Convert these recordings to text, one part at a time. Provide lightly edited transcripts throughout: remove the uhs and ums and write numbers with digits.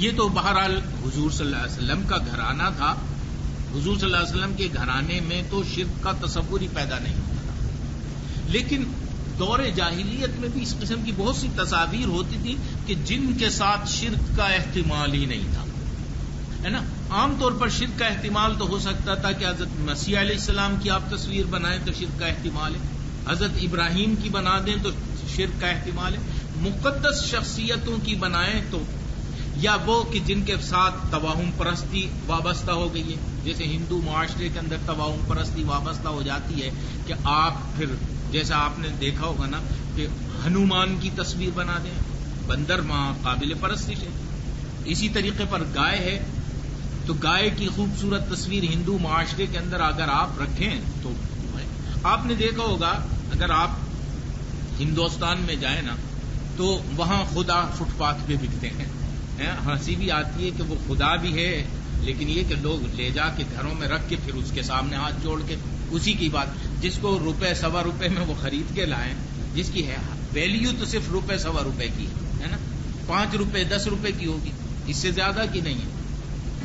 یہ تو بہرحال حضور صلی اللہ علیہ وسلم کا گھرانہ تھا. حضور صلی اللہ علیہ وسلم کے گھرانے میں تو شرک کا تصور ہی پیدا نہیں ہوتا تھا. لیکن دور جاہلیت میں بھی اس قسم کی بہت سی تصاویر ہوتی تھی کہ جن کے ساتھ شرک کا احتمال ہی نہیں تھا، ہے نا. عام طور پر شرک کا احتمال تو ہو سکتا تھا کہ حضرت مسیح علیہ السلام کی آپ تصویر بنائیں تو شرک کا احتمال ہے، حضرت ابراہیم کی بنا دیں تو شرک کا احتمال ہے، مقدس شخصیتوں کی بنائیں تو، یا وہ کہ جن کے ساتھ توہم پرستی وابستہ ہو گئی ہے، جیسے ہندو معاشرے کے اندر توہم پرستی وابستہ ہو جاتی ہے کہ آپ پھر جیسا آپ نے دیکھا ہوگا نا کہ ہنومان کی تصویر بنا دیں، بندر ماں قابل پرستش ہے. اسی طریقے پر گائے ہے تو گائے کی خوبصورت تصویر ہندو معاشرے کے اندر اگر آپ رکھیں تو آپ نے دیکھا ہوگا، اگر آپ ہندوستان میں جائیں نا تو وہاں خدا فٹ پاتھ پہ بکتے ہیں. ہنسی بھی آتی ہے کہ وہ خدا بھی ہے، لیکن یہ کہ لوگ لے جا کے گھروں میں رکھ کے پھر اس کے سامنے ہاتھ جوڑ کے اسی کی بات، جس کو روپے سوا روپے میں وہ خرید کے لائیں، جس کی ہے ویلیو تو صرف روپے سوا روپے کی ہے نا، 5 روپے 10 روپے کی ہوگی، اس سے زیادہ کی نہیں ہے.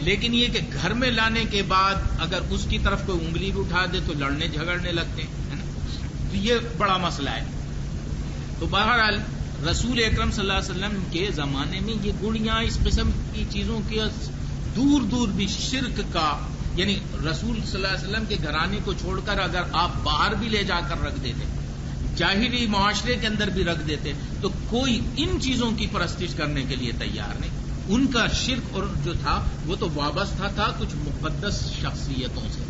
لیکن یہ کہ گھر میں لانے کے بعد اگر اس کی طرف کوئی انگلی بھی اٹھا دے تو لڑنے جھگڑنے لگتے ہیں، ہے نا. تو یہ بڑا مسئلہ ہے. تو بہرحال رسول اکرم صلی اللہ علیہ وسلم کے زمانے میں یہ گڑیاں اس قسم کی چیزوں کے دور دور بھی شرک کا، یعنی رسول صلی اللہ علیہ وسلم کے گھرانے کو چھوڑ کر اگر آپ باہر بھی لے جا کر رکھ دیتے، جاہلی معاشرے کے اندر بھی رکھ دیتے، تو کوئی ان چیزوں کی پرستش کرنے کے لیے تیار نہیں. ان کا شرک اور جو تھا وہ تو وابستہ تھا کچھ مقدس شخصیتوں سے.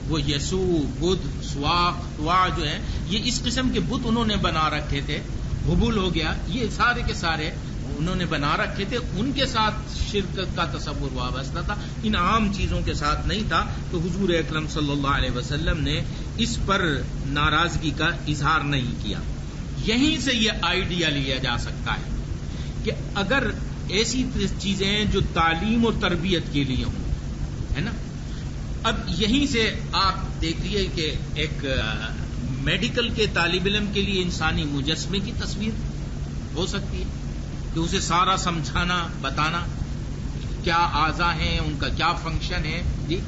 وہ یسوع، بدھ، سوا جو ہیں یہ اس قسم کے بت انہوں نے بنا رکھے تھے. حبول ہو گیا، یہ سارے کے سارے انہوں نے بنا رکھے تھے، ان کے ساتھ شرک کا تصور وابستہ تھا، ان عام چیزوں کے ساتھ نہیں تھا. تو حضور اکرم صلی اللہ علیہ وسلم نے اس پر ناراضگی کا اظہار نہیں کیا. یہیں سے یہ آئیڈیا لیا جا سکتا ہے کہ اگر ایسی چیزیں جو تعلیم اور تربیت کے لیے ہوں، ہے نا. اب یہیں سے آپ دیکھیے کہ ایک میڈیکل کے طالب علم کے لیے انسانی مجسمے کی تصویر ہو سکتی ہے کہ اسے سارا سمجھانا، بتانا کیا اعضاء ہیں، ان کا کیا فنکشن ہے، جی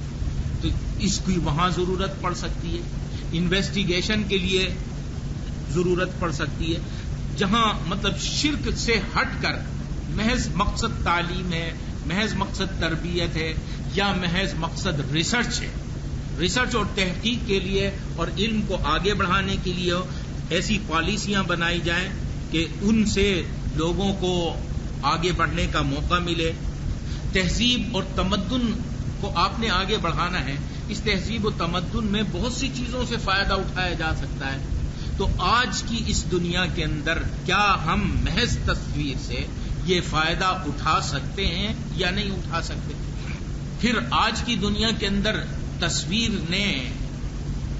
تو اس کی وہاں ضرورت پڑ سکتی ہے. انویسٹیگیشن کے لیے ضرورت پڑ سکتی ہے، جہاں مطلب شرک سے ہٹ کر محض مقصد تعلیم ہے، محض مقصد تربیت ہے، یا محض مقصد ریسرچ ہے. ریسرچ اور تحقیق کے لیے اور علم کو آگے بڑھانے کے لیے ایسی پالیسیاں بنائی جائیں کہ ان سے لوگوں کو آگے بڑھنے کا موقع ملے. تہذیب اور تمدن کو آپ نے آگے بڑھانا ہے، اس تہذیب و تمدن میں بہت سی چیزوں سے فائدہ اٹھایا جا سکتا ہے. تو آج کی اس دنیا کے اندر کیا ہم محض تصویر سے یہ فائدہ اٹھا سکتے ہیں یا نہیں اٹھا سکتے؟ پھر آج کی دنیا کے اندر تصویر نے،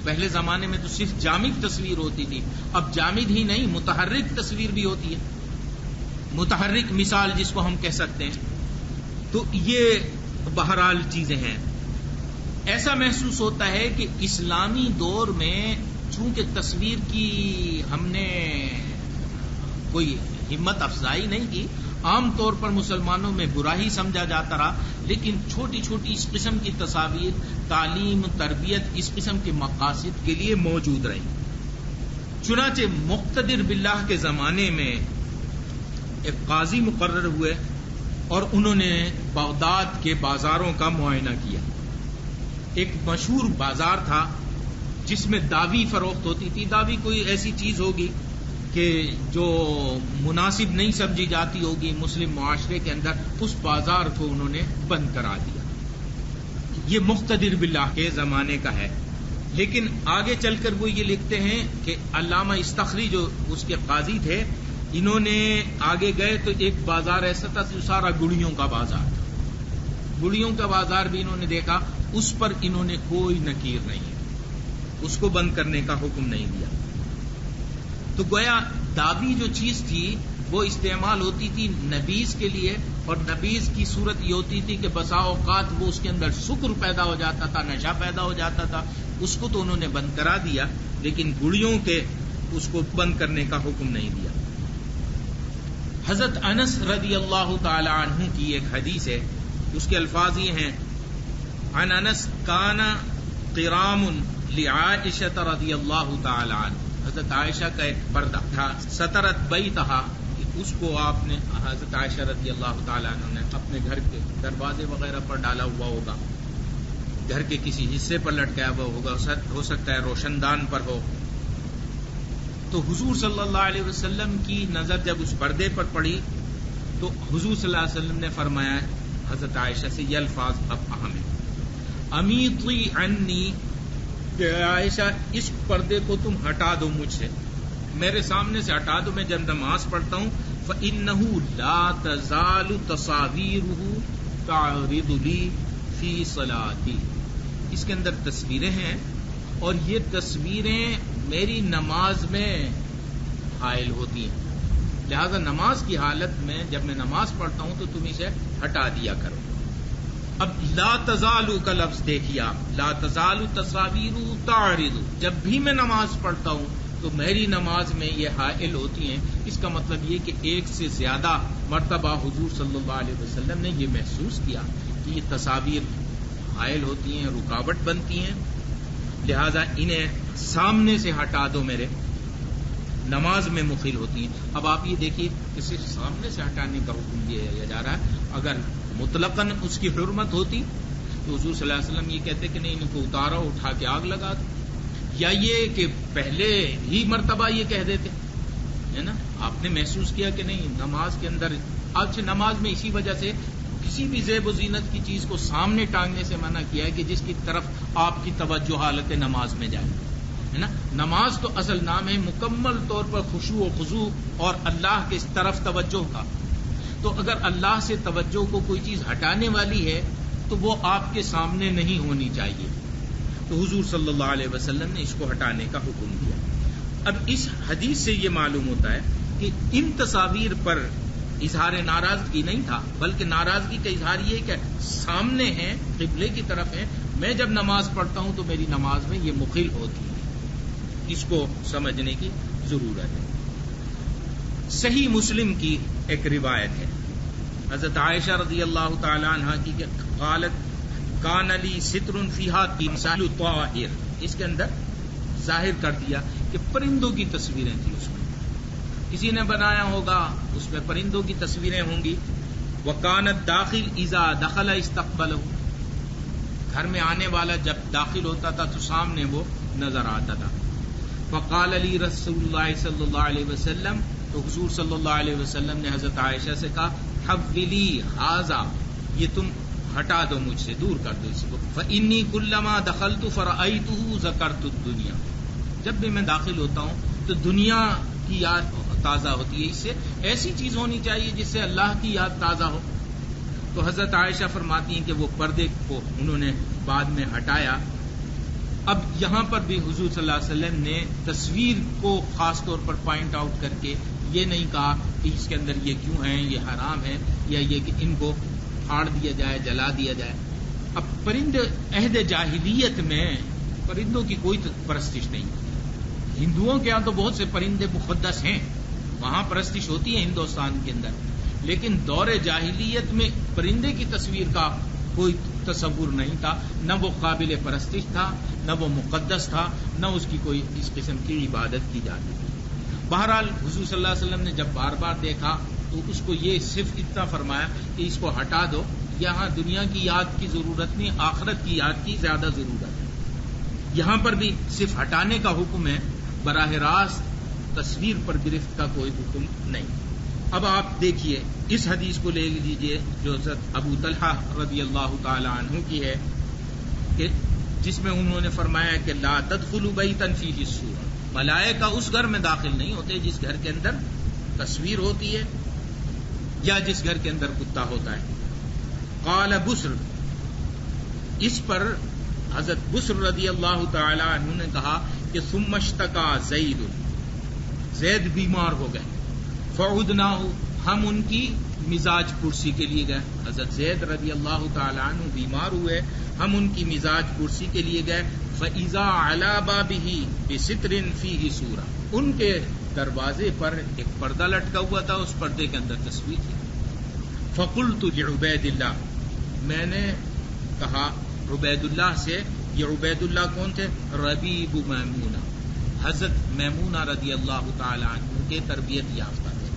پہلے زمانے میں تو صرف جامد تصویر ہوتی تھی، اب جامد ہی نہیں متحرک تصویر بھی ہوتی ہے، متحرک مثال جس کو ہم کہہ سکتے ہیں. تو یہ بہرحال چیزیں ہیں. ایسا محسوس ہوتا ہے کہ اسلامی دور میں چونکہ تصویر کی ہم نے کوئی ہمت افزائی نہیں کی، عام طور پر مسلمانوں میں برا ہی سمجھا جاتا رہا، لیکن چھوٹی چھوٹی اس قسم کی تصاویر تعلیم تربیت اس قسم کے مقاصد کے لیے موجود رہی. چنانچہ مقتدر باللہ کے زمانے میں ایک قاضی مقرر ہوئے اور انہوں نے بغداد کے بازاروں کا معائنہ کیا. ایک مشہور بازار تھا جس میں داوی فروخت ہوتی تھی. داوی کوئی ایسی چیز ہوگی کہ جو مناسب نہیں سمجھی جاتی ہوگی مسلم معاشرے کے اندر، اس بازار کو انہوں نے بند کرا دیا. یہ مقتدر باللہ کے زمانے کا ہے. لیکن آگے چل کر وہ یہ لکھتے ہیں کہ علامہ استخری جو اس کے قاضی تھے، انہوں نے آگے گئے تو ایک بازار ایسا تھا جو سارا گڑیوں کا بازار تھا. گڑیوں کا بازار بھی انہوں نے دیکھا، اس پر انہوں نے کوئی نکیر نہیں ہے، اس کو بند کرنے کا حکم نہیں دیا. تو گویا داوی جو چیز تھی وہ استعمال ہوتی تھی نبیذ کے لیے، اور نبیذ کی صورت یہ ہوتی تھی کہ بسا اوقات وہ اس کے اندر سکر پیدا ہو جاتا تھا، نشہ پیدا ہو جاتا تھا. اس کو تو انہوں نے بند کرا دیا، لیکن گڑیوں کے اس کو بند کرنے کا حکم نہیں دیا. حضرت انس رضی اللہ تعالی عنہ کی ایک حدیث ہے، اس کے الفاظ یہ ہیں: عن انس کان قرام لعائشہ رضی اللہ تعالی عنہ، حضرت عائشہ کا ایک پردہ تھا، سترت بیتہا، اس کو آپ نے حضرت عائشہ رضی اللہ تعالی عنہ نے اپنے گھر کے دروازے وغیرہ پر ڈالا ہوا ہوگا، گھر کے کسی حصے پر لٹکایا ہوا ہوگا، ہو سکتا ہے روشن دان پر ہو. تو حضور صلی اللہ علیہ وسلم کی نظر جب اس پردے پر پڑی تو حضور صلی اللہ علیہ وسلم نے فرمایا حضرت عائشہ سے، یہ الفاظ اب اہم ہیں: امیطی عنی، کہ عائشہ اس پردے کو تم ہٹا دو مجھ سے، میرے سامنے سے ہٹا دو، میں جب نماز پڑھتا ہوں. فإنہ لا تزال تصاویرہ تعرض لی فی صلاتی، اس کے اندر تصویریں ہیں اور یہ تصویریں میری نماز میں حائل ہوتی ہیں، لہذا نماز کی حالت میں جب میں نماز پڑھتا ہوں تو تم اسے ہٹا دیا کرو. اب لا تزالو کا لفظ دیکھیے آپ، لا تزالو تصاویر تعرض، جب بھی میں نماز پڑھتا ہوں تو میری نماز میں یہ حائل ہوتی ہیں. اس کا مطلب یہ کہ ایک سے زیادہ مرتبہ حضور صلی اللہ علیہ وسلم نے یہ محسوس کیا کہ یہ تصاویر حائل ہوتی ہیں، رکاوٹ بنتی ہیں، لہذا انہیں سامنے سے ہٹا دو، میرے نماز میں مخل ہوتی ہیں. اب آپ یہ دیکھیے کہ صرف سامنے سے ہٹانے کا حکم دیا جا رہا ہے. اگر مطلقاً اس کی حرمت ہوتی تو حضور صلی اللہ علیہ وسلم یہ کہتے کہ نہیں، ان کو اتارو، اٹھا کے آگ لگا دو، یا یہ کہ پہلے ہی مرتبہ یہ کہہ دیتے، ہے نا. آپ نے محسوس کیا کہ نہیں نماز کے اندر، آج نماز میں اسی وجہ سے کسی بھی زیب و زینت کی چیز کو سامنے ٹانگنے سے منع کیا ہے کہ جس کی طرف آپ کی توجہ حالت نماز میں جائے، ہے نا. نماز تو اصل نام ہے مکمل طور پر خشوع و خضوع اور اللہ کے اس طرف توجہ کا. تو اگر اللہ سے توجہ کو کوئی چیز ہٹانے والی ہے تو وہ آپ کے سامنے نہیں ہونی چاہیے. تو حضور صلی اللہ علیہ وسلم نے اس کو ہٹانے کا حکم دیا. اب اس حدیث سے یہ معلوم ہوتا ہے کہ ان تصاویر پر اظہار ناراضگی نہیں تھا، بلکہ ناراضگی کا اظہار یہ کہ سامنے ہیں، قبلے کی طرف ہیں، میں جب نماز پڑھتا ہوں تو میری نماز میں یہ مخل ہوتی ہے. اس کو سمجھنے کی ضرورت ہے. صحیح مسلم کی ایک روایت ہے حضرت عائشہ رضی اللہ تعالی عنہ کی کہ قالت کان لی ستر فیہا تمثال طائر، اس کے اندر ظاہر کر دیا کہ پرندوں کی تصویریں تھیں، اس میں کسی نے بنایا ہوگا، اس میں پرندوں کی تصویریں ہوں گی. وکانت داخل اذا دخل استقبلہ، گھر میں آنے والا جب داخل ہوتا تھا تو سامنے وہ نظر آتا تھا. فقال علی رسول اللہ صلی اللہ علیہ وسلم، تو حضور صلی اللہ علیہ وسلم نے حضرت عائشہ سے کہا حولی ھذا، یہ تم ہٹا دو مجھ سے، دور کر دو اس کو. فانی کلما دخلت فرأیتہ ذکرت الدنیا، جب بھی میں داخل ہوتا ہوں تو دنیا کی یاد تازہ ہوتی ہے. اس سے ایسی چیز ہونی چاہیے جس سے اللہ کی یاد تازہ ہو. تو حضرت عائشہ فرماتی ہیں کہ وہ پردے کو انہوں نے بعد میں ہٹایا. اب یہاں پر بھی حضور صلی اللہ علیہ وسلم نے تصویر کو خاص طور پر پوائنٹ آؤٹ کر کے یہ نہیں کہا کہ اس کے اندر یہ کیوں ہیں، یہ حرام ہے، یا یہ کہ ان کو پھاڑ دیا جائے، جلا دیا جائے. اب پرند عہد جاہلیت میں پرندوں کی کوئی پرستش نہیں. ہندوؤں کے ہاں تو بہت سے پرندے مقدس ہیں، وہاں پرستش ہوتی ہے ہندوستان کے اندر، لیکن دور جاہلیت میں پرندے کی تصویر کا کوئی تصور نہیں تھا، نہ وہ قابل پرستش تھا، نہ وہ مقدس تھا، نہ اس کی کوئی اس قسم کی عبادت کی جاتی تھی. بہرحال حضور صلی اللہ علیہ وسلم نے جب بار بار دیکھا تو اس کو یہ صرف اتنا فرمایا کہ اس کو ہٹا دو، یہاں دنیا کی یاد کی ضرورت نہیں، آخرت کی یاد کی زیادہ ضرورت ہے. یہاں پر بھی صرف ہٹانے کا حکم ہے، براہ راست تصویر پر گرفت کا کوئی حکم نہیں. اب آپ دیکھیے اس حدیث کو لے لیجئے جو حضرت ابو طلحہ رضی اللہ تعالی عنہ کی ہے، کہ جس میں انہوں نے فرمایا کہ لا تدخلوا بیتا فیہ الصور، ملائکہ اس گھر میں داخل نہیں ہوتے جس گھر کے اندر تصویر ہوتی ہے یا جس گھر کے اندر کتا ہوتا ہے. قال بسر، اس پر حضرت بسر رضی اللہ تعالی عنہ نے کہا کہ ثم اشتکا زید بیمار ہو گئے. فعدناہ، ہم ان کی مزاج پرسی کے لیے گئے. حضرت زید رضی اللہ تعالی عنہ بیمار ہوئے، ہم ان کی مزاج پرسی کے لیے گئے. فاذا علی بابہ بستر فیہ سورہ، ان کے دروازے پر ایک پردہ لٹکا ہوا تھا، اس پردے کے اندر تصویر تھی. فقلت لعبید اللہ، میں نے کہا عبید اللہ سے. یہ عبید اللہ کون تھے؟ ربیب میمونہ، حضرت میمونہ رضی اللہ تعالی عنہ کے تربیت یافتہ تھے.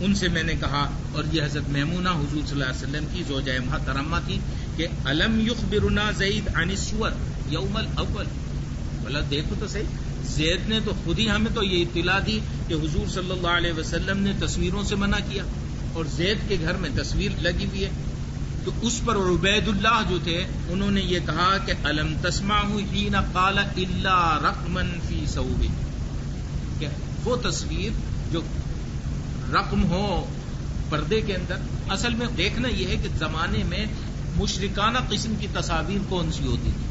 ان سے میں نے کہا، اور یہ حضرت میمونہ حضور صلی اللہ علیہ وسلم کی زوجہ محترمہ تھی، کہ الم یخبرنا زید عن الصور یوم الاول. بولا دیکھو تو صحیح، زید نے تو خود ہی ہمیں تو یہ اطلاع دی کہ حضور صلی اللہ علیہ وسلم نے تصویروں سے منع کیا، اور زید کے گھر میں تصویر لگی ہوئی ہے. تو اس پر عبید اللہ جو تھے انہوں نے یہ کہا کہ الم تسمعوا حین قال الا رقما فی ثوب، کہ وہ تصویر جو رقم ہو پردے کے اندر. اصل میں دیکھنا یہ ہے کہ زمانے میں مشرکانہ قسم کی تصاویر کون سی ہوتی تھی.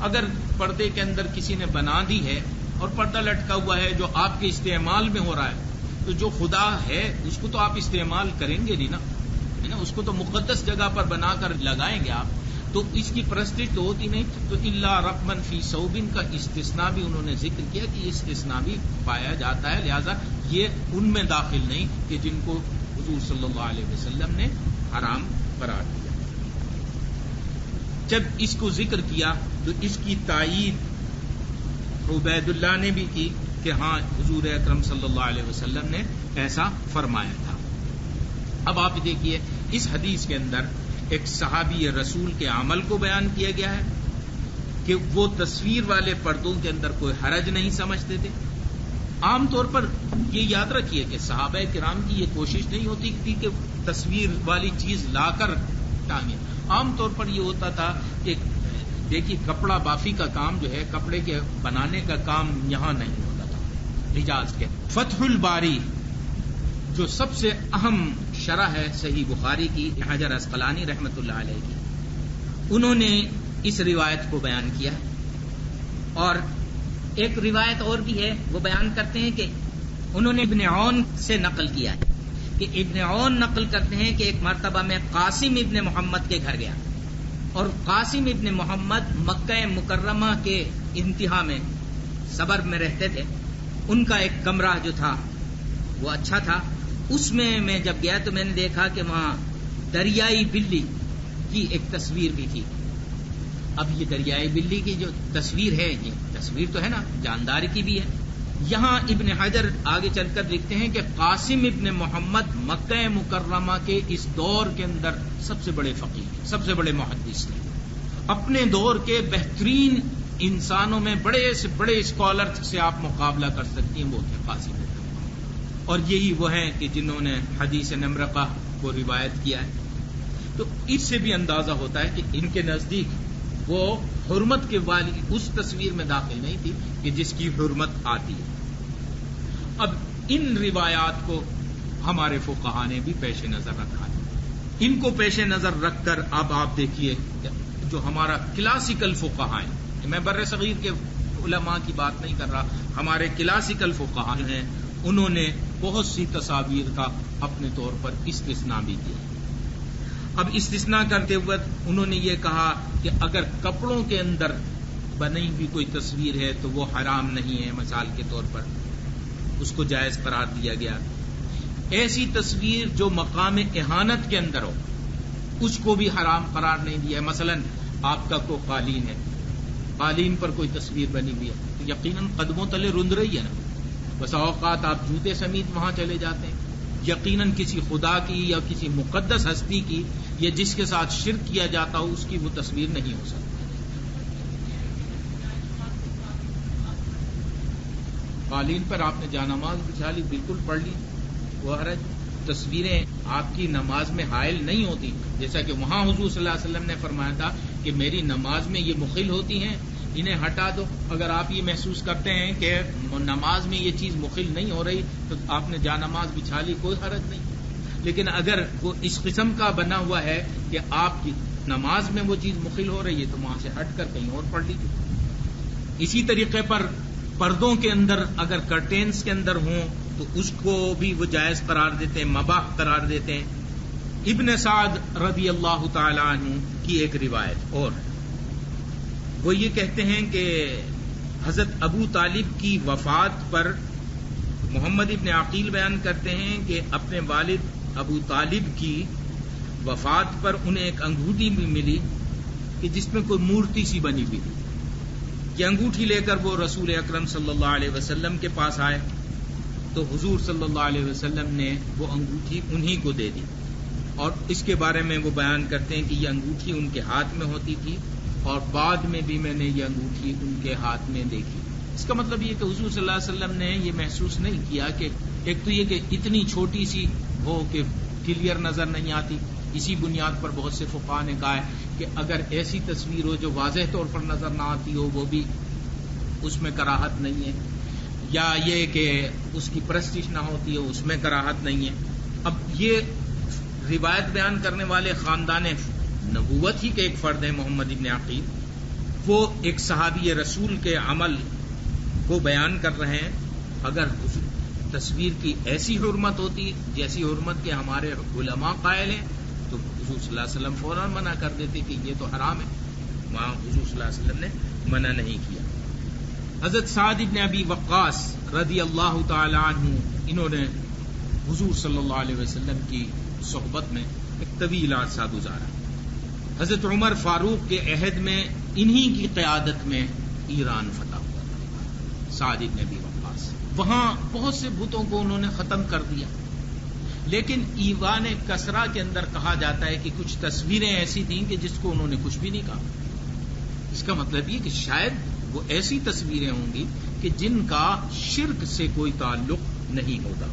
اگر پردے کے اندر کسی نے بنا دی ہے اور پردہ لٹکا ہوا ہے جو آپ کے استعمال میں ہو رہا ہے، تو جو خدا ہے اس کو تو آپ استعمال کریں گے نہیں نا، ہے نا، اس کو تو مقدس جگہ پر بنا کر لگائیں گے آپ، تو اس کی پرستش تو ہوتی نہیں. تو الا رقمن فی ثوبن کا استثناء بھی انہوں نے ذکر کیا کہ یہ استثناء بھی پایا جاتا ہے، لہذا یہ ان میں داخل نہیں کہ جن کو حضور صلی اللہ علیہ وسلم نے حرام قرار دیا. جب اس کو ذکر کیا تو اس کی تائید عبید اللہ نے بھی کی کہ ہاں حضور اکرم صلی اللہ علیہ وسلم نے ایسا فرمایا تھا. اب آپ دیکھیے اس حدیث کے اندر ایک صحابی رسول کے عمل کو بیان کیا گیا ہے کہ وہ تصویر والے پردوں کے اندر کوئی حرج نہیں سمجھتے تھے. عام طور پر یہ یاد رکھیے کہ صحابہ کرام کی یہ کوشش نہیں ہوتی تھی کہ تصویر والی چیز لا کر ٹانگیں. عام طور پر یہ ہوتا تھا کہ دیکھیے کپڑا بافی کا کام جو ہے، کپڑے کے بنانے کا کام یہاں نہیں ہوتا تھا حجاز کے. فتح الباری جو سب سے اہم شرح ہے صحیح بخاری کی، حجر عسقلانی رحمۃ اللہ علیہ کی، انہوں نے اس روایت کو بیان کیا ہے. اور ایک روایت اور بھی ہے، وہ بیان کرتے ہیں کہ انہوں نے ابن عون سے نقل کیا ہے کہ ابن عون نقل کرتے ہیں کہ ایک مرتبہ میں قاسم ابن محمد کے گھر گیا، اور قاسم ابن محمد مکہ مکرمہ کے انتہا میں صبر میں رہتے تھے. ان کا ایک کمرہ جو تھا وہ اچھا تھا. اس میں جب گیا تو میں نے دیکھا کہ وہاں دریائی بلی کی ایک تصویر بھی تھی. اب یہ دریائی بلی کی جو تصویر ہے، یہ تصویر تو ہے نا جاندار کی بھی ہے. یہاں ابن حجر آگے چل کر لکھتے ہیں کہ قاسم ابن محمد مکہ مکرمہ کے اس دور کے اندر سب سے بڑے فقیہ، سب سے بڑے محدث تھے. اپنے دور کے بہترین انسانوں میں بڑے سے بڑے اسکالر سے آپ مقابلہ کر سکتی ہیں، وہ تھے قاسم ابن محمد. اور یہی وہ ہیں کہ جنہوں نے حدیث نمرقہ کو روایت کیا ہے. تو اس سے بھی اندازہ ہوتا ہے کہ ان کے نزدیک وہ حرمت کے والی اس تصویر میں داخل نہیں تھی کہ جس کی حرمت آتی ہے. اب ان روایات کو ہمارے فقہاء نے بھی پیش نظر رکھا ہے. ان کو پیش نظر رکھ کر اب آپ دیکھیے جو ہمارا کلاسیکل فقہاء ہیں، میں بر صغیر کے علماء کی بات نہیں کر رہا، ہمارے کلاسیکل فقہاء ہیں، انہوں نے بہت سی تصاویر کا اپنے طور پر استثناء بھی کیا. اب استثناء کرتے ہوئے انہوں نے یہ کہا کہ اگر کپڑوں کے اندر بنی ہوئی کوئی تصویر ہے تو وہ حرام نہیں ہے، مثال کے طور پر اس کو جائز قرار دیا گیا. ایسی تصویر جو مقام اہانت کے اندر ہو اس کو بھی حرام قرار نہیں دیا ہے. مثلا آپ کا کوئی قالین ہے، قالین پر کوئی تصویر بنی ہوئی ہے تو یقیناً قدموں تلے رند رہی ہے نا. بس اوقات آپ جوتے سمیت وہاں چلے جاتے ہیں، یقیناً کسی خدا کی یا کسی مقدس ہستی کی یا جس کے ساتھ شرک کیا جاتا ہو اس کی وہ تصویر نہیں ہو سکتی. قالین پر آپ نے جانماز بچھا لی، بالکل پڑھ لی، وہ حرج. تصویریں آپ کی نماز میں حائل نہیں ہوتی، جیسا کہ وہاں حضور صلی اللہ علیہ وسلم نے فرمایا تھا کہ میری نماز میں یہ مخل ہوتی ہیں، انہیں ہٹا دو. اگر آپ یہ محسوس کرتے ہیں کہ نماز میں یہ چیز مخل نہیں ہو رہی تو آپ نے جانماز بچھا لی، کوئی حرج نہیں. لیکن اگر وہ اس قسم کا بنا ہوا ہے کہ آپ کی نماز میں وہ چیز مخل ہو رہی ہے تو وہاں سے ہٹ کر کہیں اور پڑھ لیجیے. اسی طریقے پر پردوں کے اندر اگر کرٹینز کے اندر ہوں تو اس کو بھی وہ جائز قرار دیتے ہیں، مباح قرار دیتے ہیں. ابن سعد رضی اللہ تعالی عنہ کی ایک روایت اور وہ یہ کہتے ہیں کہ حضرت ابو طالب کی وفات پر محمد ابن عقیل بیان کرتے ہیں کہ اپنے والد ابو طالب کی وفات پر انہیں ایک انگوٹھی بھی ملی کہ جس میں کوئی مورتی سی بنی ہوئی تھی. یہ انگوٹھی لے کر وہ رسول اکرم صلی اللہ علیہ وسلم کے پاس آئے تو حضور صلی اللہ علیہ وسلم نے وہ انگوٹھی انہی کو دے دی. اور اس کے بارے میں وہ بیان کرتے ہیں کہ یہ انگوٹھی ان کے ہاتھ میں ہوتی تھی اور بعد میں بھی میں نے یہ انگوٹھی ان کے ہاتھ میں دیکھی. اس کا مطلب یہ کہ حضور صلی اللہ علیہ وسلم نے یہ محسوس نہیں کیا کہ ایک تو یہ کہ اتنی چھوٹی سی ہو کہ کلیئر نظر نہیں آتی. اسی بنیاد پر بہت سے فقہاء نے کہا ہے کہ اگر ایسی تصویر ہو جو واضح طور پر نظر نہ آتی ہو وہ بھی اس میں کراہت نہیں ہے، یا یہ کہ اس کی پرستش نہ ہوتی ہو اس میں کراہت نہیں ہے. اب یہ روایت بیان کرنے والے خاندان نبوت ہی کے ایک فرد ہیں محمد ابن عقیل، وہ ایک صحابی رسول کے عمل کو بیان کر رہے ہیں. اگر تصویر کی ایسی حرمت ہوتی جیسی حرمت کے ہمارے علماء قائل ہیں تو حضور صلی اللہ علیہ وسلم فوراً منع کر دیتے کہ یہ تو حرام ہے. وہاں حضور صلی اللہ علیہ وسلم نے منع نہیں کیا. حضرت سعد ابن ابی وقاص رضی اللہ تعالی عنہ، انہوں نے حضور صلی اللہ علیہ وسلم کی صحبت میں ایک طویل عرصہ گزارا. حضرت عمر فاروق کے عہد میں انہی کی قیادت میں ایران فتح ہوا تھا. سعد ابن ابی وقاص وہاں بہت سے بتوں کو انہوں نے ختم کر دیا، لیکن ایوان کسرا کے اندر کہا جاتا ہے کہ کچھ تصویریں ایسی تھیں کہ جس کو انہوں نے کچھ بھی نہیں کہا. اس کا مطلب یہ کہ شاید وہ ایسی تصویریں ہوں گی کہ جن کا شرک سے کوئی تعلق نہیں ہوتا.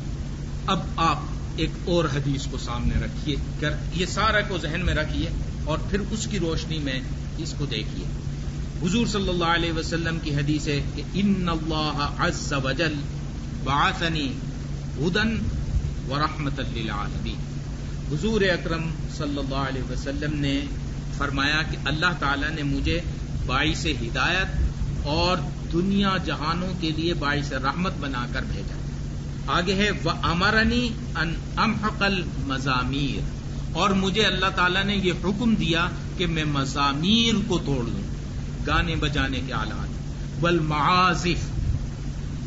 اب آپ ایک اور حدیث کو سامنے رکھیے، یہ سارا کو ذہن میں رکھیے اور پھر اس کی روشنی میں اس کو دیکھیے. حضور صلی اللہ علیہ وسلم کی حدیث ہے کہ ان اللہ عز وجل بعثنی ہدی ورحمۃ للعالمین. حضور اکرم صلی اللہ علیہ وسلم نے فرمایا کہ اللہ تعالی نے مجھے باعث ہدایت اور دنیا جہانوں کے لیے باعث رحمت بنا کر بھیجا. آگے ہے وَأَمَرَنِي أَنْ أَمْحَقَ الْمَزَامِيرَ، اور مجھے اللہ تعالیٰ نے یہ حکم دیا کہ میں مزامیر کو توڑ دوں، گانے بجانے کے آلات، والمعازف،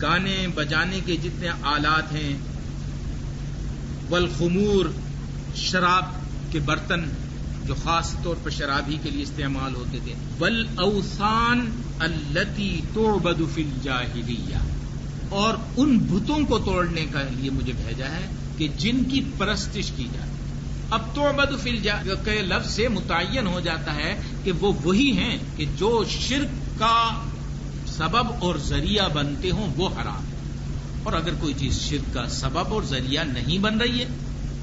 گانے بجانے کے جتنے آلات ہیں، والخمور، شراب کے برتن جو خاص طور پر شرابی کے لیے استعمال ہوتے تھے، والاوثان التي تعبد في الجاہلیہ، اور ان بتوں کو توڑنے کا لیے مجھے بھیجا ہے کہ جن کی پرستش کی جائے. اب تعبد فی الجاہلیہ کے لفظ سے متعین ہو جاتا ہے کہ وہ وہی ہیں کہ جو شرک کا سبب اور ذریعہ بنتے ہوں وہ حرام ہے. اور اگر کوئی چیز شرک کا سبب اور ذریعہ نہیں بن رہی ہے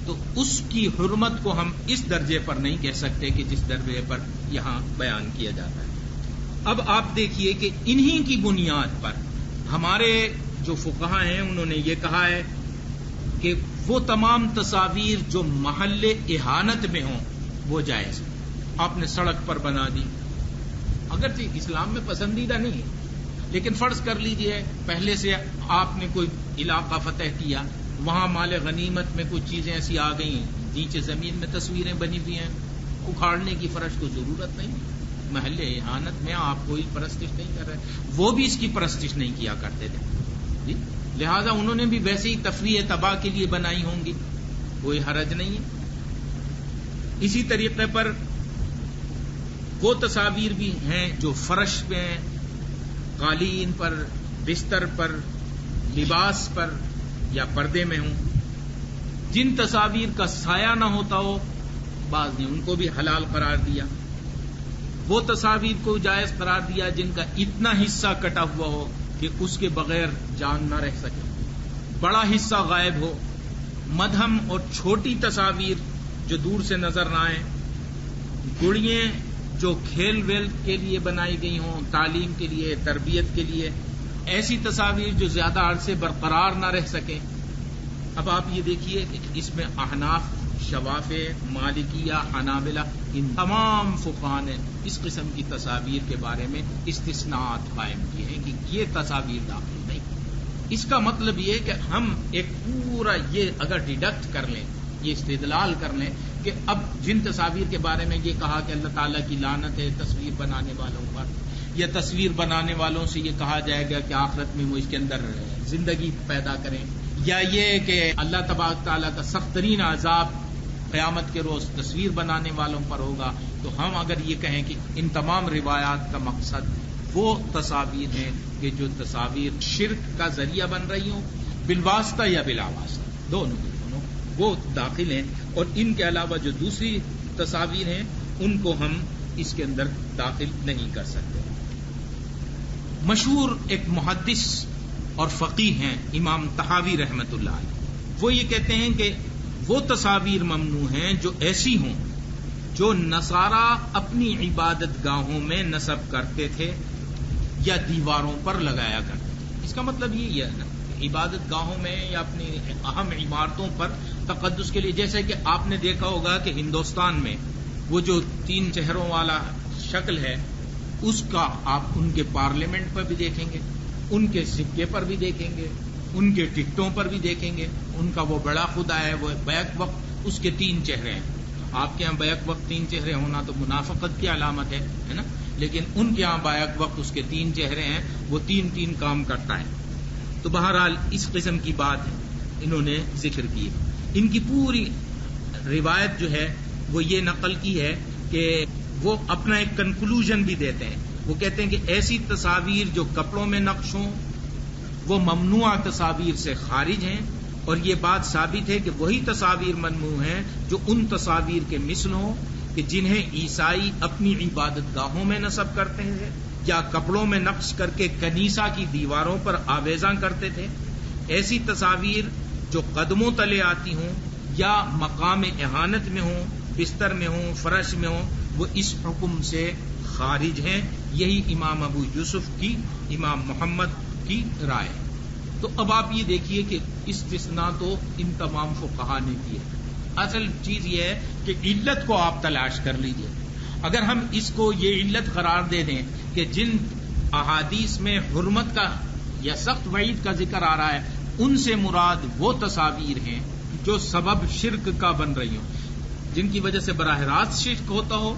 تو اس کی حرمت کو ہم اس درجے پر نہیں کہہ سکتے کہ جس درجے پر یہاں بیان کیا جاتا ہے. اب آپ دیکھیے کہ انہی کی بنیاد پر ہمارے جو فقہاء ہیں انہوں نے یہ کہا ہے کہ وہ تمام تصاویر جو محل اہانت میں ہوں وہ جائز. آپ نے سڑک پر بنا دی، اگرچہ اسلام میں پسندیدہ نہیں ہے، لیکن فرض کر لیجئے پہلے سے آپ نے کوئی علاقہ فتح کیا، وہاں مال غنیمت میں کچھ چیزیں ایسی آ گئی ہیں، نیچے زمین میں تصویریں بنی ہوئی ہیں، اکھاڑنے کی فرش کو ضرورت نہیں. محل اہانت میں آپ کوئی پرستش نہیں کر رہے، وہ بھی اس کی پرستش نہیں کیا کرتے تھے جی، لہذا انہوں نے بھی ویسے ہی تفریح تباہ کے لیے بنائی ہوں گی، کوئی حرج نہیں ہے. اسی طریقے پر وہ تصاویر بھی ہیں جو فرش میں، قالین پر، بستر پر، لباس پر یا پردے میں ہوں. جن تصاویر کا سایہ نہ ہوتا ہو بعض نے ان کو بھی حلال قرار دیا. وہ تصاویر کو جائز قرار دیا جن کا اتنا حصہ کٹا ہوا ہو کہ اس کے بغیر جان نہ رہ سکے، بڑا حصہ غائب ہو. مدھم اور چھوٹی تصاویر جو دور سے نظر نہ آئیں، گڑیاں جو کھیل ویل کے لیے بنائی گئی ہوں، تعلیم کے لیے، تربیت کے لیے، ایسی تصاویر جو زیادہ عرصے برقرار نہ رہ سکیں. اب آپ یہ دیکھیے کہ اس میں احناف، شوافع، مالکیہ، حنابلہ، ان تمام فقہاء نے اس قسم کی تصاویر کے بارے میں استثناءات قائم کیے ہیں کہ یہ تصاویر داخل نہیں. اس کا مطلب یہ کہ ہم ایک پورا یہ اگر ڈیڈکٹ کر لیں، یہ استدلال کر لیں کہ اب جن تصاویر کے بارے میں یہ کہا کہ اللہ تعالیٰ کی لعنت ہے تصویر بنانے والوں پر، یا تصویر بنانے والوں سے یہ کہا جائے گا کہ آخرت میں وہ اس کے اندر زندگی پیدا کریں، یا یہ کہ اللہ تبارک تعالیٰ کا سخت ترین عذاب قیامت کے روز تصویر بنانے والوں پر ہوگا، تو ہم اگر یہ کہیں کہ ان تمام روایات کا مقصد وہ تصاویر ہیں کہ جو تصاویر شرک کا ذریعہ بن رہی ہوں، بالواسطہ یا بلا واسطہ، دونوں وہ داخل ہیں، اور ان کے علاوہ جو دوسری تصاویر ہیں ان کو ہم اس کے اندر داخل نہیں کر سکتے۔ مشہور ایک محدث اور فقیہ ہیں امام طحاوی رحمۃ اللہ علیہ، وہ یہ کہتے ہیں کہ وہ تصاویر ممنوع ہیں جو ایسی ہوں جو نصارہ اپنی عبادت گاہوں میں نصب کرتے تھے یا دیواروں پر لگایا کرتے تھے۔ اس کا مطلب یہ ہے نا، عبادت گاہوں میں یا اپنی اہم عمارتوں پر تقدس کے لیے، جیسے کہ آپ نے دیکھا ہوگا کہ ہندوستان میں وہ جو 3 چہروں والا شکل ہے اس کا آپ ان کے پارلیمنٹ پر بھی دیکھیں گے، ان کے سکے پر بھی دیکھیں گے، ان کے ٹکٹوں پر بھی دیکھیں گے، ان کا وہ بڑا خدا ہے، وہ بیک وقت اس کے 3 چہرے ہیں۔ آپ کے ہاں بیک وقت 3 چہرے ہونا تو منافقت کی علامت ہے نا، لیکن ان کے ہاں بیک وقت اس کے 3 چہرے ہیں، وہ 3 کام کرتا ہے۔ تو بہرحال اس قسم کی بات انہوں نے ذکر کی ہے۔ ان کی پوری روایت جو ہے وہ یہ نقل کی ہے کہ وہ اپنا ایک کنکلوژن بھی دیتے ہیں، وہ کہتے ہیں کہ ایسی تصاویر جو کپڑوں میں نقش ہوں وہ ممنوع تصاویر سے خارج ہیں، اور یہ بات ثابت ہے کہ وہی تصاویر ممنوع ہیں جو ان تصاویر کے مثل ہوں کہ جنہیں عیسائی اپنی عبادت گاہوں میں نصب کرتے ہیں یا کپڑوں میں نقش کر کے کنیسہ کی دیواروں پر آویزاں کرتے تھے۔ ایسی تصاویر جو قدموں تلے آتی ہوں یا مقام اہانت میں ہوں، بستر میں ہوں، فرش میں ہوں، وہ اس حکم سے خارج ہیں۔ یہی امام ابو یوسف کی، امام محمد کی رائے۔ تو اب آپ یہ دیکھیے کہ استثناء تو ان تمام فقہا نے کی ہے۔ اصل چیز یہ ہے کہ علت کو آپ تلاش کر لیجئے۔ اگر ہم اس کو یہ علت قرار دے دیں کہ جن احادیث میں حرمت کا یا سخت وعید کا ذکر آ رہا ہے ان سے مراد وہ تصاویر ہیں جو سبب شرک کا بن رہی ہوں، جن کی وجہ سے براہ راست شرک ہوتا ہو،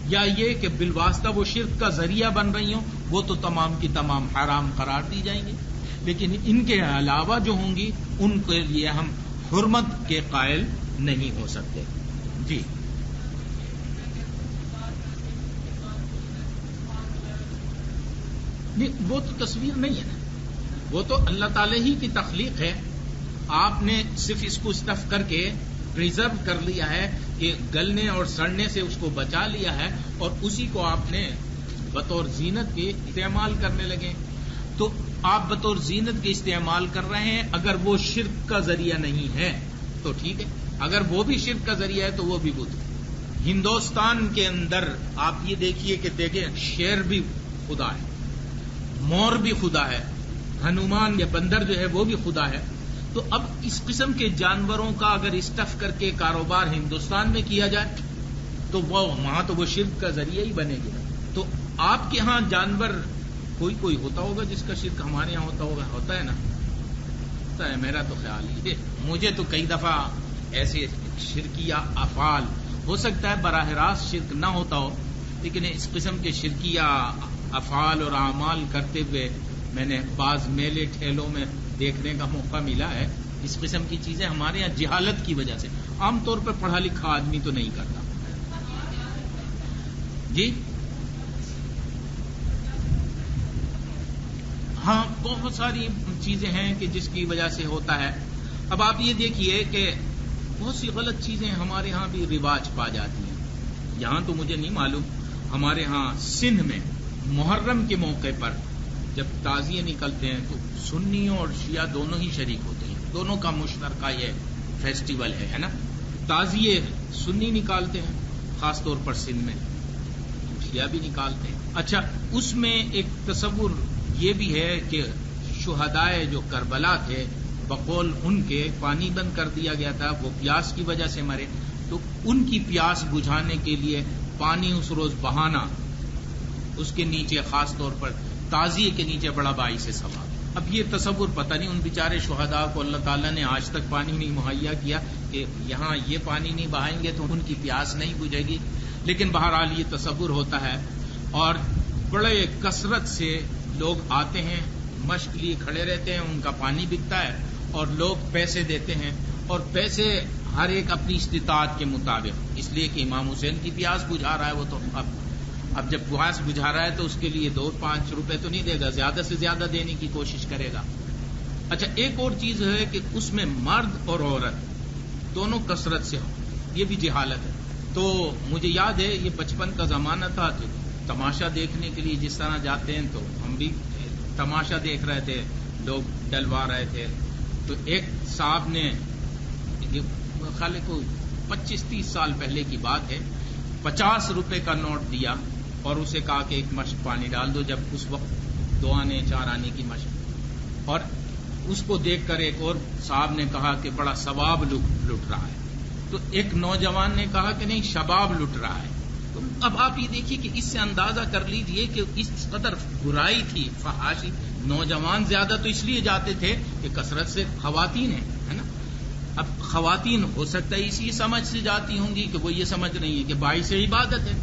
یا یہ کہ بالواسطہ وہ شرک کا ذریعہ بن رہی ہوں، وہ تو تمام کی تمام حرام قرار دی جائیں گی۔ لیکن ان کے علاوہ جو ہوں گی ان کے لیے ہم حرمت کے قائل نہیں ہو سکتے۔ جی وہ تو تصویر نہیں ہے نا، وہ تو اللہ تعالی ہی کی تخلیق ہے۔ آپ نے صرف اس کو اسٹف کر کے پریزرو کر لیا ہے کہ گلنے اور سڑنے سے اس کو بچا لیا ہے، اور اسی کو آپ نے بطور زینت کے استعمال کرنے لگے۔ تو آپ بطور زینت کے استعمال کر رہے ہیں، اگر وہ شرک کا ذریعہ نہیں ہے تو ٹھیک ہے، اگر وہ بھی شرک کا ذریعہ ہے تو وہ بھی بت۔ ہندوستان کے اندر آپ یہ دیکھیے کہ دیکھیں شیر بھی خدا ہے، مور بھی خدا ہے، ہنومان یا بندر جو ہے وہ بھی خدا ہے۔ تو اب اس قسم کے جانوروں کا اگر اسٹف کر کے کاروبار ہندوستان میں کیا جائے تو وہ وہاں تو وہ شرک کا ذریعہ ہی بنے گی۔ تو آپ کے ہاں جانور کوئی ہوتا ہوگا جس کا شرک ہمارے یہاں ہوتا ہے نا، ہوتا ہے، میرا تو خیال یہ، مجھے تو کئی دفعہ ایسے شرکیہ افعال، ہو سکتا ہے براہ راست شرک نہ ہوتا ہو، لیکن اس قسم کے شرکیہ افعال اور اعمال کرتے ہوئے میں نے بعض میلے ٹھیلوں میں دیکھنے کا موقع ملا ہے۔ اس قسم کی چیزیں ہمارے یہاں جہالت کی وجہ سے، عام طور پر پڑھا لکھا آدمی تو نہیں کرتا۔ جی ہاں، بہت ساری چیزیں ہیں کہ جس کی وجہ سے ہوتا ہے۔ اب آپ یہ دیکھیے کہ بہت سی غلط چیزیں ہمارے ہاں بھی رواج پا جاتی ہیں۔ یہاں تو مجھے نہیں معلوم، ہمارے ہاں سندھ میں محرم کے موقع پر جب تعزیے نکلتے ہیں تو سنیوں اور شیعہ دونوں ہی شریک ہوتے ہیں، دونوں کا مشترکہ یہ فیسٹیول ہے نا۔ تعزیے سنی نکالتے ہیں، خاص طور پر سندھ میں شیعہ بھی نکالتے ہیں۔ اچھا، اس میں ایک تصور یہ بھی ہے کہ شہدائے جو کربلا تھے بقول ان کے پانی بند کر دیا گیا تھا، وہ پیاس کی وجہ سے مرے، تو ان کی پیاس بجھانے کے لیے پانی اس روز بہانا، اس کے نیچے خاص طور پر تعزیے کے نیچے بڑا باعث ثواب۔ اب یہ تصور پتہ نہیں ان بیچارے شہداء کو اللہ تعالیٰ نے آج تک پانی نہیں مہیا کیا کہ یہاں یہ پانی نہیں بہائیں گے تو ان کی پیاس نہیں بجھے گی، لیکن بہرحال یہ تصور ہوتا ہے. اور بڑے کثرت سے لوگ آتے ہیں، مشق لیے کھڑے رہتے ہیں، ان کا پانی بکتا ہے اور لوگ پیسے دیتے ہیں، اور پیسے ہر ایک اپنی استطاعت کے مطابق، اس لیے کہ امام حسین کی پیاس بجھا رہا ہے، وہ تو اب جب پیاس بجھا رہا ہے تو اس کے لیے 2-5 روپے تو نہیں دے گا، زیادہ سے زیادہ دینے کی کوشش کرے گا. اچھا، ایک اور چیز ہے کہ اس میں مرد اور عورت دونوں کثرت سے ہوں، یہ بھی جہالت ہے. تو مجھے یاد ہے یہ بچپن کا زمانہ تھا کہ تماشا دیکھنے کے لیے جس طرح جاتے ہیں تو ہم بھی تماشا دیکھ رہے تھے، لوگ ڈلوا رہے تھے. تو ایک صاحب نے، خالے کو 25-30 سال پہلے کی بات ہے، 50 روپے کا نوٹ دیا اور اسے کہا کہ ایک مشق پانی ڈال دو، جب اس وقت 2 آنے 4 آنے کی مشق. اور اس کو دیکھ کر ایک اور صاحب نے کہا کہ بڑا ثواب لٹ رہا ہے. تو ایک نوجوان نے کہا کہ نہیں، شباب لٹ رہا ہے. تو اب آپ یہ دیکھیے کہ اس سے اندازہ کر لیجئے کہ اس قدر برائی تھی، فحاشی. نوجوان زیادہ تو اس لیے جاتے تھے کہ کثرت سے خواتین ہیں، ہے نا. اب خواتین ہو سکتا ہے اسی سمجھ سے جاتی ہوں گی کہ وہ یہ سمجھ رہی ہیں کہ باعث عبادت ہے.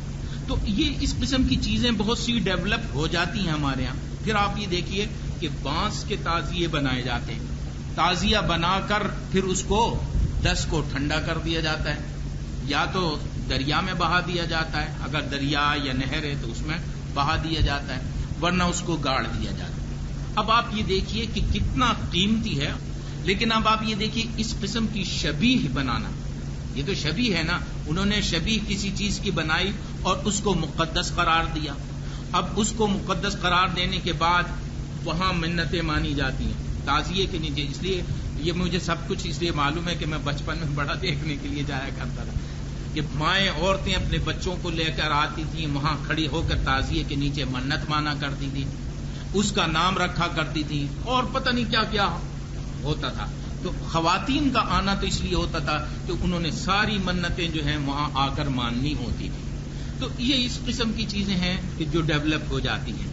تو یہ اس قسم کی چیزیں بہت سی ڈیولپ ہو جاتی ہیں ہمارے ہاں. پھر آپ یہ دیکھیے کہ بانس کے تعزیے بنائے جاتے ہیں، تعزیہ بنا کر پھر اس کو 10 کو ٹھنڈا کر دیا جاتا ہے، یا تو دریا میں بہا دیا جاتا ہے، اگر دریا یا نہر ہے تو اس میں بہا دیا جاتا ہے، ورنہ اس کو گاڑ دیا جاتا ہے. اب آپ یہ دیکھیے کہ کتنا قیمتی ہے. لیکن اب آپ یہ دیکھیے اس قسم کی شبیہ بنانا، یہ تو شبیہ ہے نا، انہوں نے شبیہ کسی چیز کی بنائی اور اس کو مقدس قرار دیا. اب اس کو مقدس قرار دینے کے بعد وہاں منتیں مانی جاتی ہیں تعزیے کے نیچے. اس لیے یہ مجھے سب کچھ اس لیے معلوم ہے کہ میں بچپن میں بڑا دیکھنے کے لیے جایا کرتا تھا کہ مائیں عورتیں اپنے بچوں کو لے کر آتی تھیں، وہاں کھڑی ہو کر تعزیے کے نیچے منت مانا کرتی تھی، اس کا نام رکھا کرتی تھی، اور پتہ نہیں کیا کیا ہوتا تھا. تو خواتین کا آنا تو اس لیے ہوتا تھا کہ انہوں نے ساری منتیں جو ہیں وہاں آ کر ماننی ہوتی تھی. تو یہ اس قسم کی چیزیں ہیں کہ جو ڈیولپ ہو جاتی ہیں.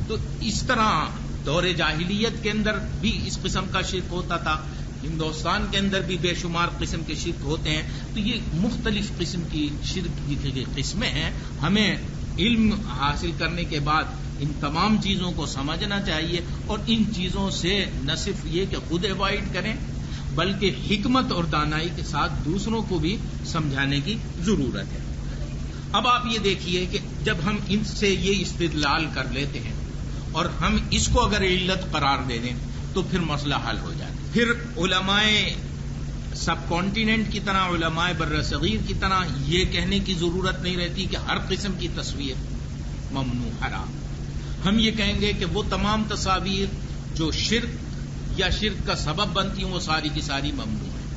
تو اس طرح دور جاہلیت کے اندر بھی اس قسم کا شرک ہوتا تھا، ہندوستان کے اندر بھی بے شمار قسم کے شرک ہوتے ہیں. تو یہ مختلف قسم کی شرک کی قسمیں ہیں. ہمیں علم حاصل کرنے کے بعد ان تمام چیزوں کو سمجھنا چاہیے، اور ان چیزوں سے نہ صرف یہ کہ خود اوائڈ کریں بلکہ حکمت اور دانائی کے ساتھ دوسروں کو بھی سمجھانے کی ضرورت ہے. اب آپ یہ دیکھیے کہ جب ہم ان سے یہ استدلال کر لیتے ہیں اور ہم اس کو اگر علت قرار دے دیں تو پھر مسئلہ حل ہو جائے. پھر علماء سب کانٹیننٹ کی طرح، علماء بر صغیر کی طرح یہ کہنے کی ضرورت نہیں رہتی کہ ہر قسم کی تصویر ممنوع حرام. ہم یہ کہیں گے کہ وہ تمام تصاویر جو شرک یا شرک کا سبب بنتی ہیں وہ ساری کی ساری ممنوع ہیں.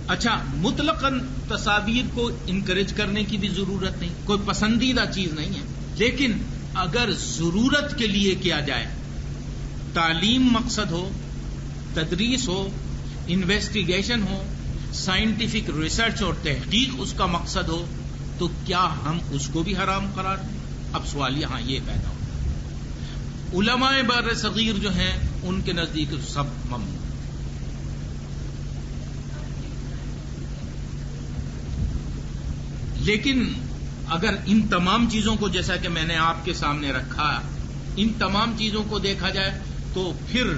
اچھا، مطلقاً تصاویر کو انکریج کرنے کی بھی ضرورت نہیں، کوئی پسندیدہ چیز نہیں ہے. لیکن اگر ضرورت کے لیے کیا جائے، تعلیم مقصد ہو، تدریس ہو، انویسٹیگیشن ہو، سائنٹیفک ریسرچ اور تحقیق اس کا مقصد ہو، تو کیا ہم اس کو بھی حرام قرار دیں؟ اب سوال یہاں یہ پیدا ہوتا ہے. علماء بر صغیر جو ہیں ان کے نزدیک سب ممنوع. لیکن اگر ان تمام چیزوں کو، جیسا کہ میں نے آپ کے سامنے رکھا، ان تمام چیزوں کو دیکھا جائے تو پھر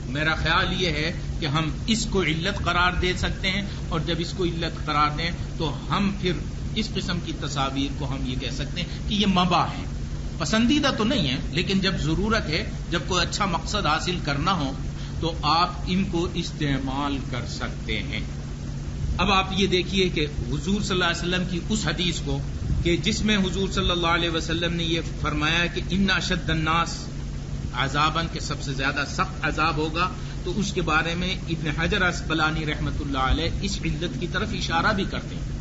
میرا خیال یہ ہے کہ ہم اس کو علت قرار دے سکتے ہیں، اور جب اس کو علت قرار دیں تو ہم پھر اس قسم کی تصاویر کو ہم یہ کہہ سکتے ہیں کہ یہ مباح ہے. پسندیدہ تو نہیں ہے، لیکن جب ضرورت ہے، جب کوئی اچھا مقصد حاصل کرنا ہو تو آپ ان کو استعمال کر سکتے ہیں. اب آپ یہ دیکھیے کہ حضور صلی اللہ علیہ وسلم کی اس حدیث کو کہ جس میں حضور صلی اللہ علیہ وسلم نے یہ فرمایا کہ ان اشد الناس عذاباً، کہ سب سے زیادہ سخت عذاب ہوگا، تو اس کے بارے میں ابن حجر عسقلانی رحمۃ اللہ علیہ اس علت کی طرف اشارہ بھی کرتے ہیں.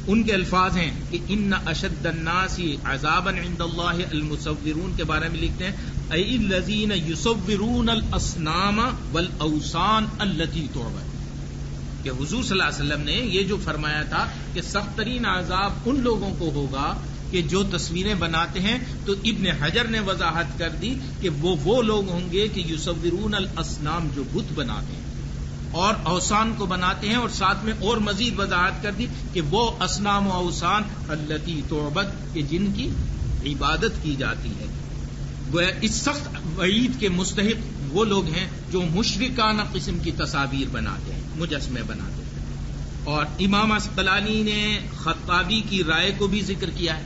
ان کے الفاظ ہیں کہ ان اشد الناس عذاباً عند اللہ المصورون کے بارے میں لکھتے ہیں ای الذین یصورون الاصنام والاوثان التي تعبد، کہ حضور صلی اللہ علیہ وسلم نے یہ جو فرمایا تھا کہ سخت ترین عذاب ان لوگوں کو ہوگا کہ جو تصویریں بناتے ہیں تو ابن حجر نے وضاحت کر دی کہ وہ لوگ ہوں گے کہ یصورون الاصنام، جو بت بناتے ہیں اور اوثان کو بناتے ہیں، اور ساتھ میں اور مزید وضاحت کر دی کہ وہ اصنام و اوثان التی تعبد، کہ جن کی عبادت کی جاتی ہے. اس سخت وعید کے مستحق وہ لوگ ہیں جو مشرکانہ قسم کی تصاویر بناتے ہیں، مجسمے بناتے ہیں. اور امام عسقلانی نے خطابی کی رائے کو بھی ذکر کیا ہے.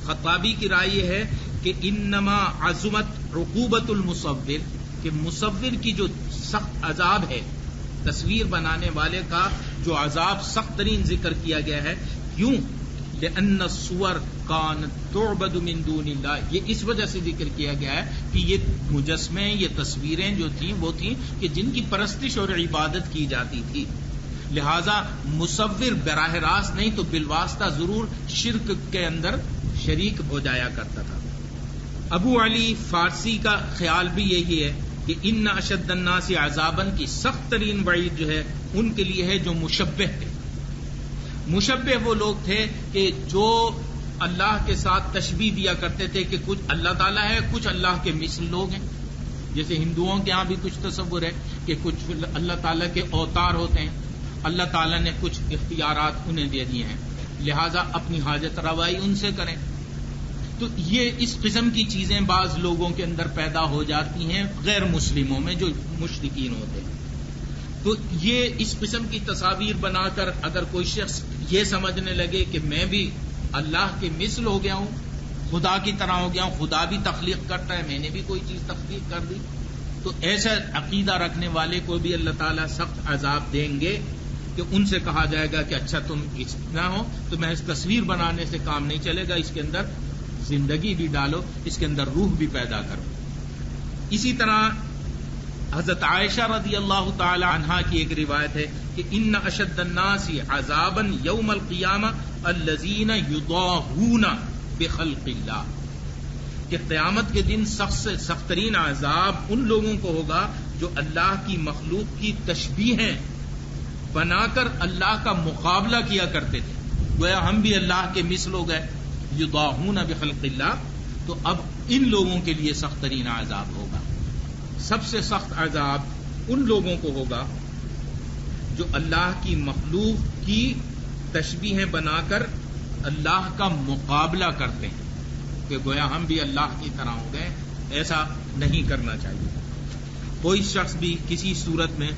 خطابی کی رائے یہ ہے کہ انما عظمت عقوبت المصور، کہ مصور کی جو سخت عذاب ہے، تصویر بنانے والے کا جو عذاب سخت ترین ذکر کیا گیا ہے. کیوں؟ لأن الصور كانت تعبد من دون اللہ، یہ اس وجہ سے ذکر کیا گیا ہے کہ یہ مجسمے، یہ تصویریں جو تھیں وہ تھیں کہ جن کی پرستش اور عبادت کی جاتی تھی. لہذا مصور براہ راست نہیں تو بالواسطہ ضرور شرک کے اندر شریک ہو جایا کرتا تھا. ابو علی فارسی کا خیال بھی یہی ہے کہ ان اشد الناس عذابا کی سخت ترین وعید جو ہے ان کے لیے ہے جو مشبہ ہے. مشبہ وہ لوگ تھے کہ جو اللہ کے ساتھ تشبیہ دیا کرتے تھے کہ کچھ اللہ تعالیٰ ہے، کچھ اللہ کے مثل لوگ ہیں. جیسے ہندوؤں کے ہاں بھی کچھ تصور ہے کہ کچھ اللہ تعالیٰ کے اوتار ہوتے ہیں، اللہ تعالیٰ نے کچھ اختیارات انہیں دے دیے ہیں، لہذا اپنی حاجت روائی ان سے کریں. تو یہ اس قسم کی چیزیں بعض لوگوں کے اندر پیدا ہو جاتی ہیں غیر مسلموں میں جو مشرکین ہوتے ہیں. تو یہ اس قسم کی تصاویر بنا کر اگر کوئی شخص یہ سمجھنے لگے کہ میں بھی اللہ کے مثل ہو گیا ہوں، خدا کی طرح ہو گیا ہوں، خدا بھی تخلیق کرتا ہے، میں نے بھی کوئی چیز تخلیق کر دی، تو ایسا عقیدہ رکھنے والے کو بھی اللہ تعالیٰ سخت عذاب دیں گے کہ ان سے کہا جائے گا کہ اچھا تم اتنا ہو تو میں اس تصویر بنانے سے کام نہیں چلے گا، اس کے اندر زندگی بھی ڈالو، اس کے اندر روح بھی پیدا کرو. اسی طرح حضرت عائشہ رضی اللہ تعالی عنہا کی ایک روایت ہے کہ ان اشد الناس عذابا یوم القیامہ الذین یضاہون بخلق اللہ، کہ قیامت کے دن سخت سے سخت ترین عذاب ان لوگوں کو ہوگا جو اللہ کی مخلوق کی تشبیہیں بنا کر اللہ کا مقابلہ کیا کرتے تھے. گویا ہم بھی اللہ کے مثل ہو گئے، یضاہون بخلق اللہ. تو اب ان لوگوں کے لیے سخت ترین عذاب ہوگا. سب سے سخت عذاب ان لوگوں کو ہوگا جو اللہ کی مخلوق کی تشبیہیں بنا کر اللہ کا مقابلہ کرتے ہیں کہ گویا ہم بھی اللہ کی طرح ہو گئے. ایسا نہیں کرنا چاہیے. کوئی شخص بھی کسی صورت میں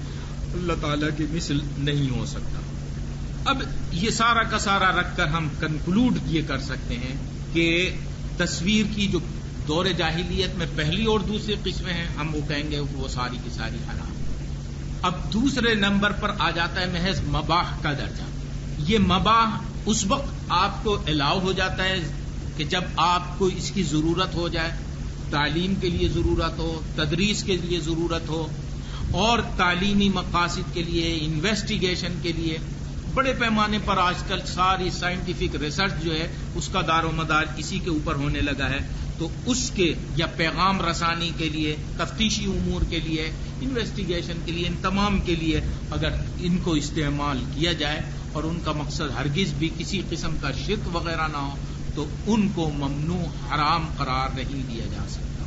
اللہ تعالیٰ کی مثل نہیں ہو سکتا. اب یہ سارا کا سارا رکھ کر ہم کنکلوڈ یہ کر سکتے ہیں کہ تصویر کی جو دور جاہلیت میں پہلی اور دوسری قسمیں ہیں، ہم وہ کہیں گے وہ ساری کی ساری حرام. اب دوسرے نمبر پر آ جاتا ہے محض مباح کا درجہ. یہ مباح اس وقت آپ کو الاؤ ہو جاتا ہے کہ جب آپ کو اس کی ضرورت ہو جائے، تعلیم کے لیے ضرورت ہو، تدریس کے لیے ضرورت ہو، اور تعلیمی مقاصد کے لیے، انویسٹیگیشن کے لیے. بڑے پیمانے پر آج کل ساری سائنٹیفک ریسرچ جو ہے اس کا دار و مدار اسی کے اوپر ہونے لگا ہے. تو اس کے یا پیغام رسانی کے لیے، تفتیشی امور کے لیے، انویسٹیگیشن کے لیے، ان تمام کے لیے اگر ان کو استعمال کیا جائے اور ان کا مقصد ہرگز بھی کسی قسم کا شرک وغیرہ نہ ہو تو ان کو ممنوع، حرام قرار نہیں دیا جا سکتا.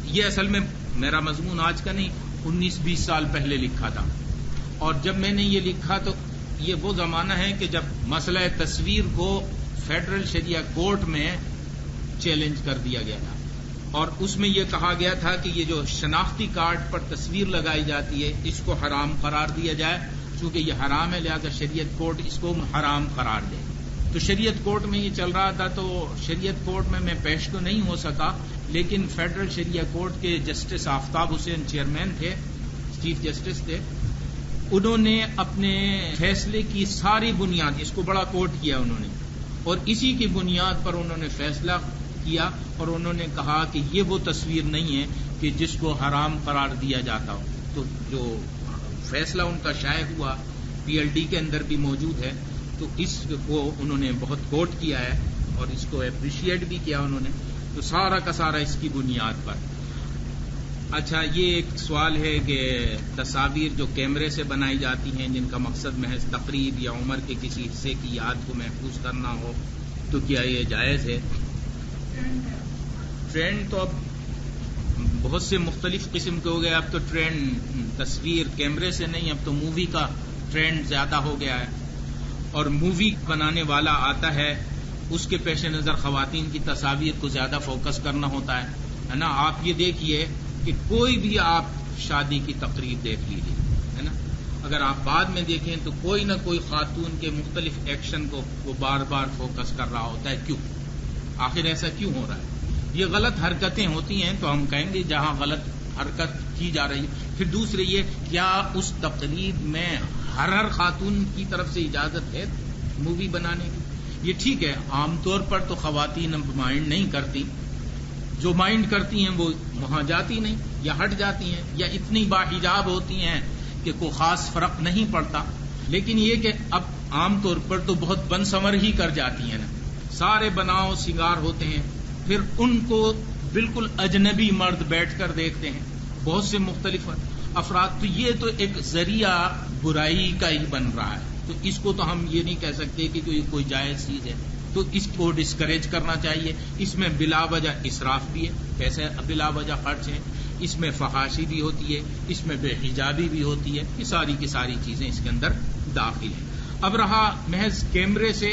یہ اصل میں میرا مضمون آج کا نہیں، 19-20 سال پہلے لکھا تھا. اور جب میں نے یہ لکھا تو یہ وہ زمانہ ہے کہ جب مسئلہ تصویر کو فیڈرل شریعہ کورٹ میں چیلنج کر دیا گیا تھا، اور اس میں یہ کہا گیا تھا کہ یہ جو شناختی کارڈ پر تصویر لگائی جاتی ہے اس کو حرام قرار دیا جائے، چونکہ یہ حرام ہے لہذا شریعت کورٹ اس کو حرام قرار دے. تو شریعت کورٹ میں یہ چل رہا تھا، تو شریعت کورٹ میں پیش تو نہیں ہو سکا، لیکن فیڈرل شریعہ کورٹ کے جسٹس آفتاب حسین چیئرمین تھے، چیف جسٹس تھے. انہوں نے اپنے فیصلے کی ساری بنیاد، اس کو بڑا کوٹ کیا انہوں نے، اور اسی کی بنیاد پر انہوں نے فیصلہ کیا اور انہوں نے کہا کہ یہ وہ تصویر نہیں ہے کہ جس کو حرام قرار دیا جاتا ہو. تو جو فیصلہ ان کا شائع ہوا پی ایل ڈی کے اندر بھی موجود ہے، تو اس کو انہوں نے بہت کوٹ کیا ہے اور اس کو اپریشیٹ بھی کیا انہوں نے. تو سارا کا سارا اس کی بنیاد پر. اچھا، یہ ایک سوال ہے کہ تصاویر جو کیمرے سے بنائی جاتی ہیں جن کا مقصد محض تقریب یا عمر کے کسی حصے کی یاد کو محفوظ کرنا ہو تو کیا یہ جائز ہے؟ ٹرینڈ تو اب بہت سے مختلف قسم کے ہو گئے. اب تو ٹرینڈ تصویر کیمرے سے نہیں، اب تو مووی کا ٹرینڈ زیادہ ہو گیا ہے، اور مووی بنانے والا آتا ہے، اس کے پیش نظر خواتین کی تصاویر کو زیادہ فوکس کرنا ہوتا ہے نا. آپ یہ دیکھیے کہ کوئی بھی آپ شادی کی تقریب دیکھ لیجیے، ہے نا، اگر آپ بعد میں دیکھیں تو کوئی نہ کوئی خاتون کے مختلف ایکشن کو وہ بار بار فوکس کر رہا ہوتا ہے. کیوں؟ آخر ایسا کیوں ہو رہا ہے؟ یہ غلط حرکتیں ہوتی ہیں تو ہم کہیں گے جہاں غلط حرکت کی جا رہی ہے. پھر دوسرے یہ، کیا اس تقریب میں ہر خاتون کی طرف سے اجازت ہے مووی بنانے کی؟ یہ ٹھیک ہے، عام طور پر تو خواتین مائنڈ نہیں کرتی، جو مائنڈ کرتی ہیں وہ وہاں جاتی نہیں یا ہٹ جاتی ہیں یا اتنی باحجاب ہوتی ہیں کہ کوئی خاص فرق نہیں پڑتا. لیکن یہ کہ اب عام طور پر تو بہت بن سنور ہی کر جاتی ہیں نا، سارے بناؤ سنگار ہوتے ہیں، پھر ان کو بالکل اجنبی مرد بیٹھ کر دیکھتے ہیں، بہت سے مختلف افراد. تو یہ تو ایک ذریعہ برائی کا ہی بن رہا ہے. تو اس کو تو ہم یہ نہیں کہہ سکتے کہ کوئی جائز چیز ہے. تو اس کو ڈسکریج کرنا چاہیے. اس میں بلا وجہ اسراف بھی ہے، پیسے بلا وجہ خرچ ہیں، اس میں فحاشی بھی ہوتی ہے، اس میں بے حجابی بھی ہوتی ہے. یہ ساری کی ساری چیزیں اس کے اندر داخل ہیں. اب رہا محض کیمرے سے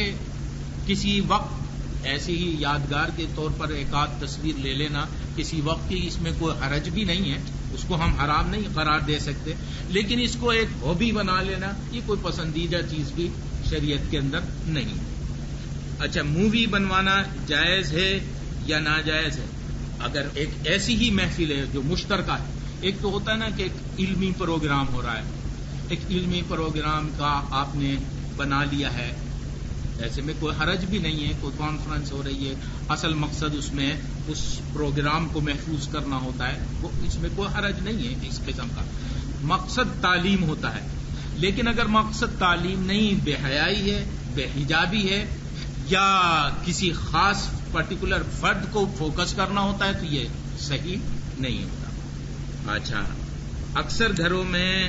کسی وقت ایسے ہی یادگار کے طور پر ایک آدھ تصویر لے لینا کسی وقت کی، اس میں کوئی حرج بھی نہیں ہے، اس کو ہم حرام نہیں قرار دے سکتے. لیکن اس کو ایک ہابی بنا لینا یہ کوئی پسندیدہ چیز بھی شریعت کے اندر نہیں. اچھا، مووی بنوانا جائز ہے یا ناجائز ہے؟ اگر ایک ایسی ہی محفل ہے جو مشترکہ ہے، ایک تو ہوتا ہے نا کہ ایک علمی پروگرام ہو رہا ہے، ایک علمی پروگرام کا آپ نے بنا لیا ہے، ایسے میں کوئی حرج بھی نہیں ہے، کوئی کانفرنس ہو رہی ہے، اصل مقصد اس میں اس پروگرام کو محفوظ کرنا ہوتا ہے، وہ اس میں کوئی حرج نہیں ہے. اس قسم کا مقصد تعلیم ہوتا ہے. لیکن اگر مقصد تعلیم نہیں، بے حیائی ہے، بے حجابی ہے، یا کسی خاص پرٹیکولر فرد کو فوکس کرنا ہوتا ہے تو یہ صحیح نہیں ہوتا. اچھا، اکثر گھروں میں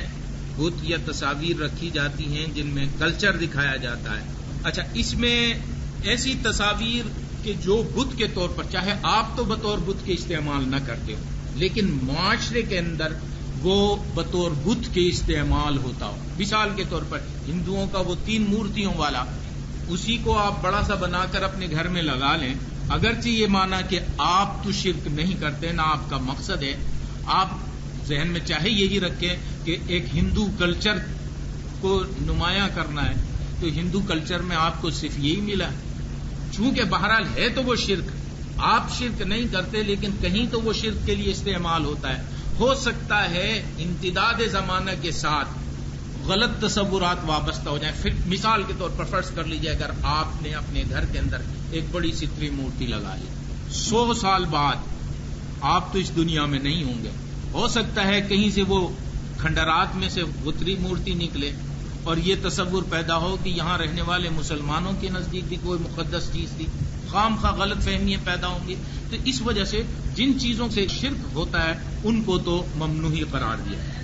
بت یا تصاویر رکھی جاتی ہیں جن میں کلچر دکھایا جاتا ہے. اچھا، اس میں ایسی تصاویر کہ جو بت کے طور پر، چاہے آپ تو بطور بت کے استعمال نہ کرتے ہو، لیکن معاشرے کے اندر وہ بطور بت کے استعمال ہوتا ہو. مثال کے طور پر ہندوؤں کا وہ 3 مورتیوں والا، اسی کو آپ بڑا سا بنا کر اپنے گھر میں لگا لیں، اگرچہ یہ مانا کہ آپ تو شرک نہیں کرتے، نہ آپ کا مقصد ہے، آپ ذہن میں چاہے یہی رکھیں کہ ایک ہندو کلچر کو نمایاں کرنا ہے، تو ہندو کلچر میں آپ کو صرف یہی ملا. چونکہ بہرحال ہے تو وہ شرک، آپ شرک نہیں کرتے لیکن کہیں تو وہ شرک کے لیے استعمال ہوتا ہے. ہو سکتا ہے امتداد زمانہ کے ساتھ غلط تصورات وابستہ ہو جائیں. پھر مثال کے طور پر فرض کر لیجیے، اگر آپ نے اپنے گھر کے اندر ایک بڑی سی مورتی لگا لی، 100 سال بعد آپ تو اس دنیا میں نہیں ہوں گے، ہو سکتا ہے کہیں سے وہ کھنڈرات میں سے بتری مورتی نکلے اور یہ تصور پیدا ہو کہ یہاں رہنے والے مسلمانوں کے نزدیک بھی کوئی مقدس چیز تھی، خام خواہ غلط فہمیاں پیدا ہوں گی. تو اس وجہ سے جن چیزوں سے شرک ہوتا ہے ان کو تو ممنوع ہی قرار دیا ہے.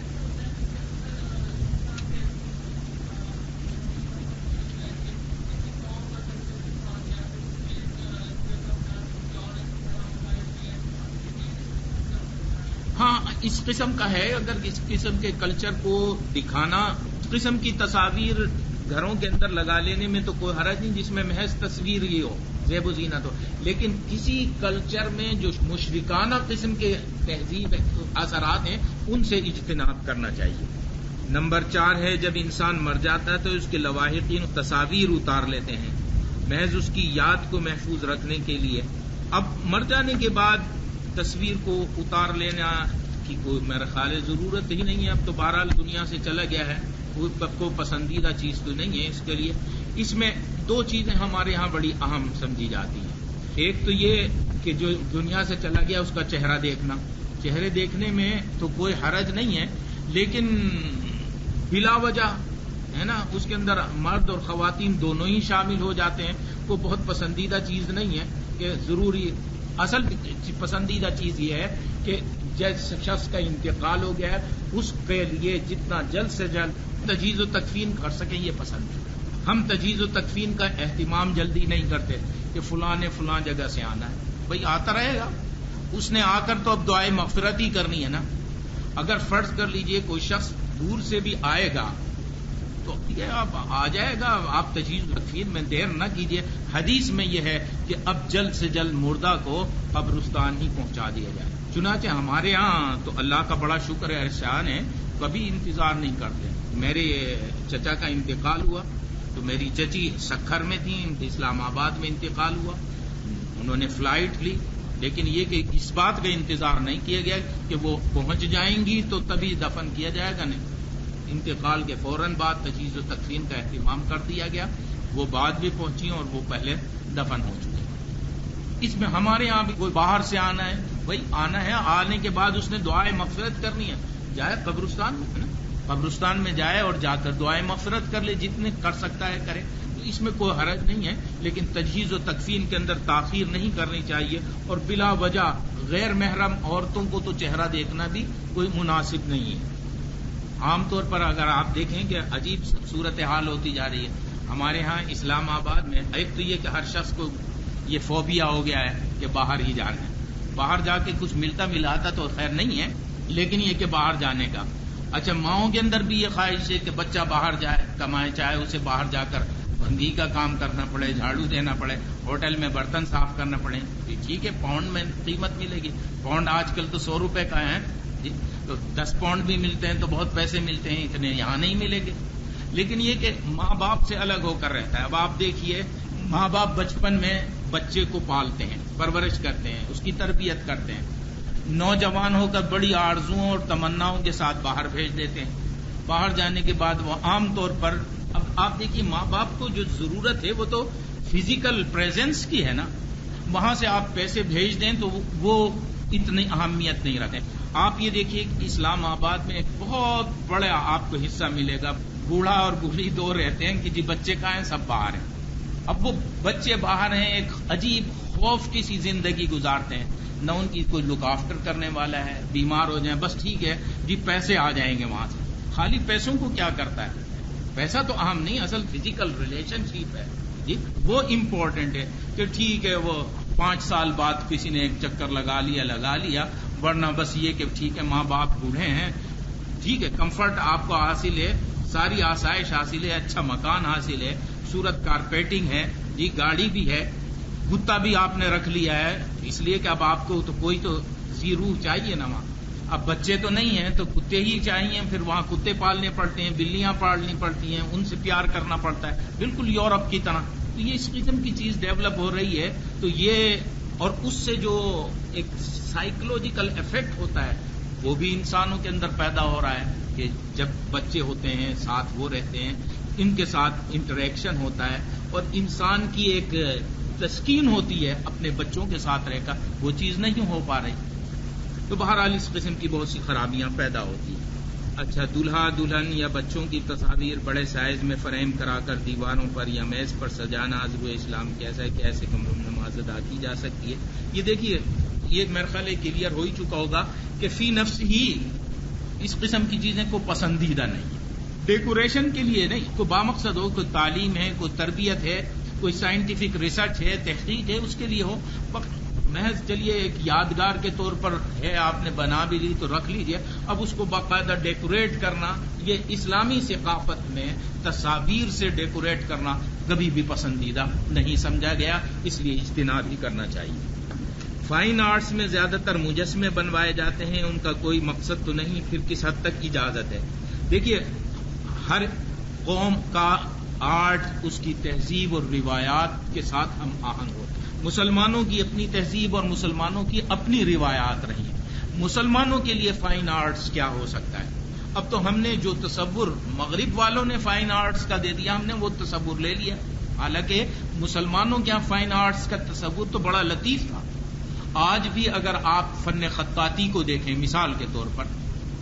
ہاں، اس قسم کا ہے. اگر اس قسم کے کلچر کو دکھانا، اس قسم کی تصاویر گھروں کے اندر لگا لینے میں تو کوئی حرج نہیں، جس میں محض تصویر ہی ہو، زیب و زینت ہو. لیکن کسی کلچر میں جو مشرکانہ قسم کے تہذیب اثرات ہیں ان سے اجتناب کرنا چاہیے. نمبر 4 ہے، جب انسان مر جاتا ہے تو اس کے لواحقین تصاویر اتار لیتے ہیں محض اس کی یاد کو محفوظ رکھنے کے لیے. اب مر جانے کے بعد تصویر کو اتار لینا کی کوئی میرا خیال ضرورت ہی نہیں ہے. اب تو بہرحال دنیا سے چلا گیا ہے، کو پسندیدہ چیز تو نہیں ہے اس کے لیے. اس میں 2 چیزیں ہمارے ہاں بڑی اہم سمجھی جاتی ہیں. ایک تو یہ کہ جو دنیا سے چلا گیا اس کا چہرہ دیکھنا، چہرے دیکھنے میں تو کوئی حرج نہیں ہے، لیکن بلا وجہ ہے نا اس کے اندر مرد اور خواتین دونوں ہی شامل ہو جاتے ہیں. وہ بہت پسندیدہ چیز نہیں ہے کہ ضروری. اصل پسندیدہ چیز یہ ہے کہ جس شخص کا انتقال ہو گیا ہے اس کے لیے جتنا جلد سے جلد تجہیز و تکفین کر سکیں یہ پسند ہے. ہم تجہیز و تکفین کا اہتمام جلدی نہیں کرتے کہ فلاں نے فلاں جگہ سے آنا ہے. بھئی آتا رہے گا، اس نے آ کر تو اب دعائے مغفرت ہی کرنی ہے نا. اگر فرض کر لیجئے کوئی شخص دور سے بھی آئے گا تو یہ آپ آ جائے گا، آپ تجہیز و تکفین میں دیر نہ کیجئے. حدیث میں یہ ہے کہ اب جلد سے جلد مردہ کو قبرستان ہی پہنچا دیا جائے. چنانچہ ہمارے ہاں تو اللہ کا بڑا شکر ہے، احسان ہے، کبھی انتظار نہیں کرتے. میرے چچا کا انتقال ہوا تو میری چچی سکھر میں تھیں، اسلام آباد میں انتقال ہوا، انہوں نے فلائٹ لی، لیکن یہ کہ اس بات کا انتظار نہیں کیا گیا کہ وہ پہنچ جائیں گی تو تبھی دفن کیا جائے گا. نہیں، انتقال کے فوراً بعد تجہیز و تکفین کا اہتمام کر دیا گیا. وہ بعد بھی پہنچی اور وہ پہلے دفن ہو چکی. اس میں ہمارے ہاں بھی کوئی باہر سے آنا ہے، بھائی آنا ہے، آنے کے بعد اس نے دعائے مغفرت کرنی ہے، جائے قبرستان میں، قبرستان میں جائے اور جا کر دعائے مغفرت کر لے، جتنے کر سکتا ہے کرے. اس میں کوئی حرج نہیں ہے، لیکن تجہیز و تکفین کے اندر تاخیر نہیں کرنی چاہیے. اور بلا وجہ غیر محرم عورتوں کو تو چہرہ دیکھنا بھی کوئی مناسب نہیں ہے. عام طور پر اگر آپ دیکھیں کہ عجیب صورتحال ہوتی جا رہی ہے ہمارے ہاں اسلام آباد میں. ایک تو یہ کہ ہر شخص کو یہ فوبیا ہو گیا ہے کہ باہر ہی جانا ہے، باہر جا کے کچھ ملتا تو خیر نہیں ہے، لیکن یہ کہ باہر جانے کا. اچھا، ماؤں کے اندر بھی یہ خواہش ہے کہ بچہ باہر جائے کمائے، چاہے اسے باہر جا کر بھنگی کا کام کرنا پڑے، جھاڑو دینا پڑے، ہوٹل میں برتن صاف کرنا پڑے. ٹھیک ہے، پاؤنڈ میں قیمت ملے گی. پاؤنڈ آج کل تو 100 روپے کا ہے جی، تو 10 پاؤنڈ بھی ملتے ہیں تو بہت پیسے ملتے ہیں، اتنے یہاں نہیں ملیں گے. لیکن یہ کہ ماں باپ سے الگ ہو کر رہتا ہے. اب آپ دیکھیے، ماں باپ بچپن میں بچے کو پالتے ہیں، پرورش کرتے ہیں، اس کی تربیت کرتے ہیں، نوجوان ہو کر بڑی آرزوؤں اور تمناؤں کے ساتھ باہر بھیج دیتے ہیں. باہر جانے کے بعد وہ عام طور پر، اب آپ دیکھیے ماں باپ کو جو ضرورت ہے وہ تو فزیکل پریزنس کی ہے نا. وہاں سے آپ پیسے بھیج دیں تو وہ اتنی اہمیت نہیں رکھتے. آپ یہ دیکھیے کہ اسلام آباد میں ایک بہت بڑا آپ کو حصہ ملے گا، بوڑھا اور بوڑھی دو رہتے ہیں کہ جی بچے کہاں ہیں، سب باہر ہیں. اب وہ بچے باہر ہیں، ایک عجیب خوف کی سی زندگی گزارتے ہیں، نہ ان کی کوئی لک آفٹر کرنے والا ہے، بیمار ہو جائیں بس ٹھیک ہے جی پیسے آ جائیں گے وہاں سے. خالی پیسوں کو کیا کرتا ہے، پیسہ تو اہم نہیں، اصل فزیکل ریلیشن شپ ہے جی، وہ امپورٹنٹ ہے. کہ ٹھیک ہے وہ 5 سال بعد کسی نے ایک چکر لگا لیا، ورنہ بس یہ کہ ٹھیک ہے ماں باپ بوڑھے ہیں، ٹھیک ہے کمفرٹ آپ کو حاصل ہے، ساری آسائش حاصل ہے، اچھا مکان حاصل ہے، صورت کارپیٹنگ ہے جی، گاڑی بھی ہے، کتا بھی آپ نے رکھ لیا ہے، اس لیے کہ اب آپ کو تو کوئی تو ذی روح چاہیے نا وہاں. اب بچے تو نہیں ہیں تو کتے ہی چاہیے، پھر وہاں کتے پالنے پڑتے ہیں، بلیاں پالنی پڑتی ہیں، ان سے پیار کرنا پڑتا ہے، بالکل یورپ کی طرح. تو یہ اس قسم کی چیز ڈیولپ ہو رہی ہے. تو یہ اور اس سے جو ایک سائیکولوجیکل افیکٹ ہوتا ہے وہ بھی انسانوں کے اندر پیدا ہو رہا ہے کہ جب بچے ہوتے ہیں ساتھ وہ رہتے ہیں، ان کے ساتھ انٹریکشن ہوتا ہے اور انسان کی ایک تسکین ہوتی ہے اپنے بچوں کے ساتھ رہ کر، وہ چیز نہیں ہو پا رہی. تو بہرحال اس قسم کی بہت سی خرابیاں پیدا ہوتی ہیں. اچھا، دلہا دلہن یا بچوں کی تصاویر بڑے سائز میں فریم کرا کر دیواروں پر یا میز پر سجانا عذر اسلام کیسا ہے کہ ایسے کمروں میں نماز ادا کی جا سکتی ہے؟ یہ دیکھیے، یہ میرے خیال ہے کلیئر ہو ہی چکا ہوگا کہ فی نفس ہی اس قسم کی چیزیں کو پسندیدہ نہیں ہے. ڈیکوریشن کے لیے نہیں، کوئی بامقصد ہو، کوئی تعلیم ہے، کوئی تربیت ہے، کوئی سائنٹیفک ریسرچ ہے، تحقیق ہے، اس کے لیے ہو. محض چلیے ایک یادگار کے طور پر ہے، آپ نے بنا بھی لی تو رکھ لیجئے. اب اس کو باقاعدہ ڈیکوریٹ کرنا، یہ اسلامی ثقافت میں تصاویر سے ڈیکوریٹ کرنا کبھی بھی پسندیدہ نہیں سمجھا گیا، اس لیے اجتناب ہی کرنا چاہیے. فائن آرٹس میں زیادہ تر مجسمے بنوائے جاتے ہیں، ان کا کوئی مقصد تو نہیں، پھر کس حد تک اجازت ہے؟ دیکھیے، ہر قوم کا آرٹ اس کی تہذیب اور روایات کے ساتھ ہم آہنگ ہوتا ہے. مسلمانوں کی اپنی تہذیب اور مسلمانوں کی اپنی روایات رہی ہیں. مسلمانوں کے لیے فائن آرٹس کیا ہو سکتا ہے؟ اب تو ہم نے جو تصور مغرب والوں نے فائن آرٹس کا دے دیا، ہم نے وہ تصور لے لیا. حالانکہ مسلمانوں کے یہاں فائن آرٹس کا تصور تو بڑا لطیف تھا. آج بھی اگر آپ فن خطاطی کو دیکھیں مثال کے طور پر،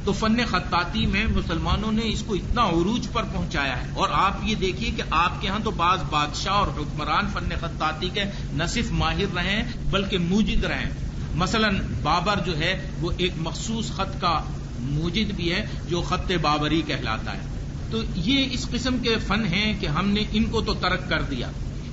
تو فن خطاطی میں مسلمانوں نے اس کو اتنا عروج پر پہنچایا ہے. اور آپ یہ دیکھیے کہ آپ کے ہاں تو بعض بادشاہ اور حکمران فن خطاطی کے نہ صرف ماہر رہے ہیں بلکہ موجد رہے ہیں. مثلا بابر جو ہے وہ ایک مخصوص خط کا موجد بھی ہے جو خط بابری کہلاتا ہے. تو یہ اس قسم کے فن ہیں کہ ہم نے ان کو تو ترک کر دیا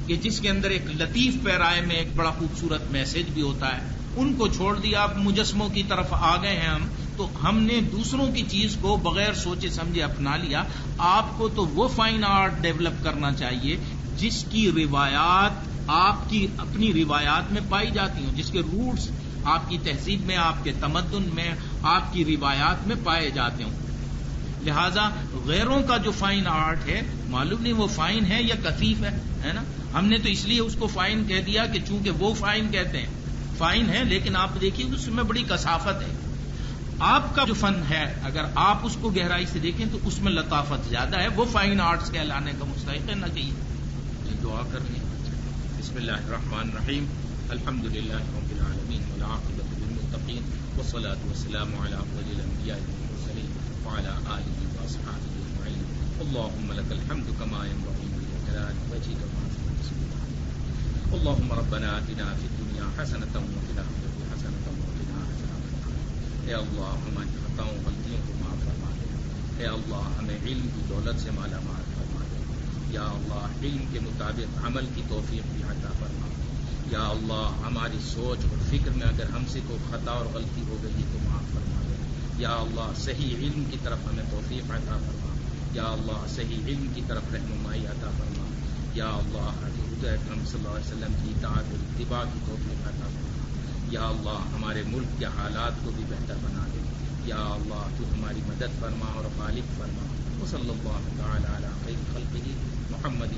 کہ جس کے اندر ایک لطیف پیرائے میں ایک بڑا خوبصورت میسج بھی ہوتا ہے، ان کو چھوڑ دیا. اب مجسموں کی طرف آ گئے ہیں ہم، تو ہم نے دوسروں کی چیز کو بغیر سوچے سمجھے اپنا لیا. آپ کو تو وہ فائن آرٹ ڈیولپ کرنا چاہیے جس کی روایات آپ کی اپنی روایات میں پائی جاتی ہوں، جس کے روٹس آپ کی تہذیب میں، آپ کے تمدن میں، آپ کی روایات میں پائے جاتے ہوں. لہذا غیروں کا جو فائن آرٹ ہے، معلوم نہیں وہ فائن ہے یا کثیف ہے نا. ہم نے تو اس لیے اس کو فائن کہہ دیا کہ چونکہ وہ فائن کہتے ہیں، فائن ہے لیکن آپ دیکھیے اس میں بڑی کثافت ہے. آپ کا جو فن ہے اگر آپ اس کو گہرائی سے دیکھیں تو اس میں لطافت زیادہ ہے، وہ فائن آرٹس کہلانے کا مستحق ہے نہ کہ دعا کر لیں. بسم اللہ الرحمن الرحیم. الحمد للہ رب العالمین والعاقبۃ للمتقین والصلاۃ والسلام علی افضل الانبیاء والمرسلین وعلی آلہ واصحابہ اجمعین. اللهم لك الحمد كما ينبغي لجلال وجهك وعظمة سلطانك. اللهم ربنا آتنا في الدنيا حسنة وفي الآخرة حسنة وقنا عذاب النار. اے اللہ ہماری خطاؤں غلطیوں کو معاف فرما دے. اے اللہ ہمیں علم کی دولت سے مالا مال فرما دے. یا اللہ علم کے مطابق عمل کی توفیق بھی عطا فرما. یا اللہ ہماری سوچ اور فکر میں اگر ہم سے کوئی خطا اور غلطی ہو گئی تو معاف فرما دے. یا اللہ صحیح علم کی طرف ہمیں توفیق عطا فرما. یا اللہ صحیح علم کی طرف رہنمائی عطا فرما. یا اللہ حضور اکرم صلی اللہ علیہ وسلم کی اطاعت اور اتباع کی توفیق عطا فرما. یا اللہ ہمارے ملک کے حالات کو بھی بہتر بنا دے. یا اللہ تو ہماری مدد فرما اور غالب فرما. وصلی اللہ تعالی علی خیر خلقہ محمد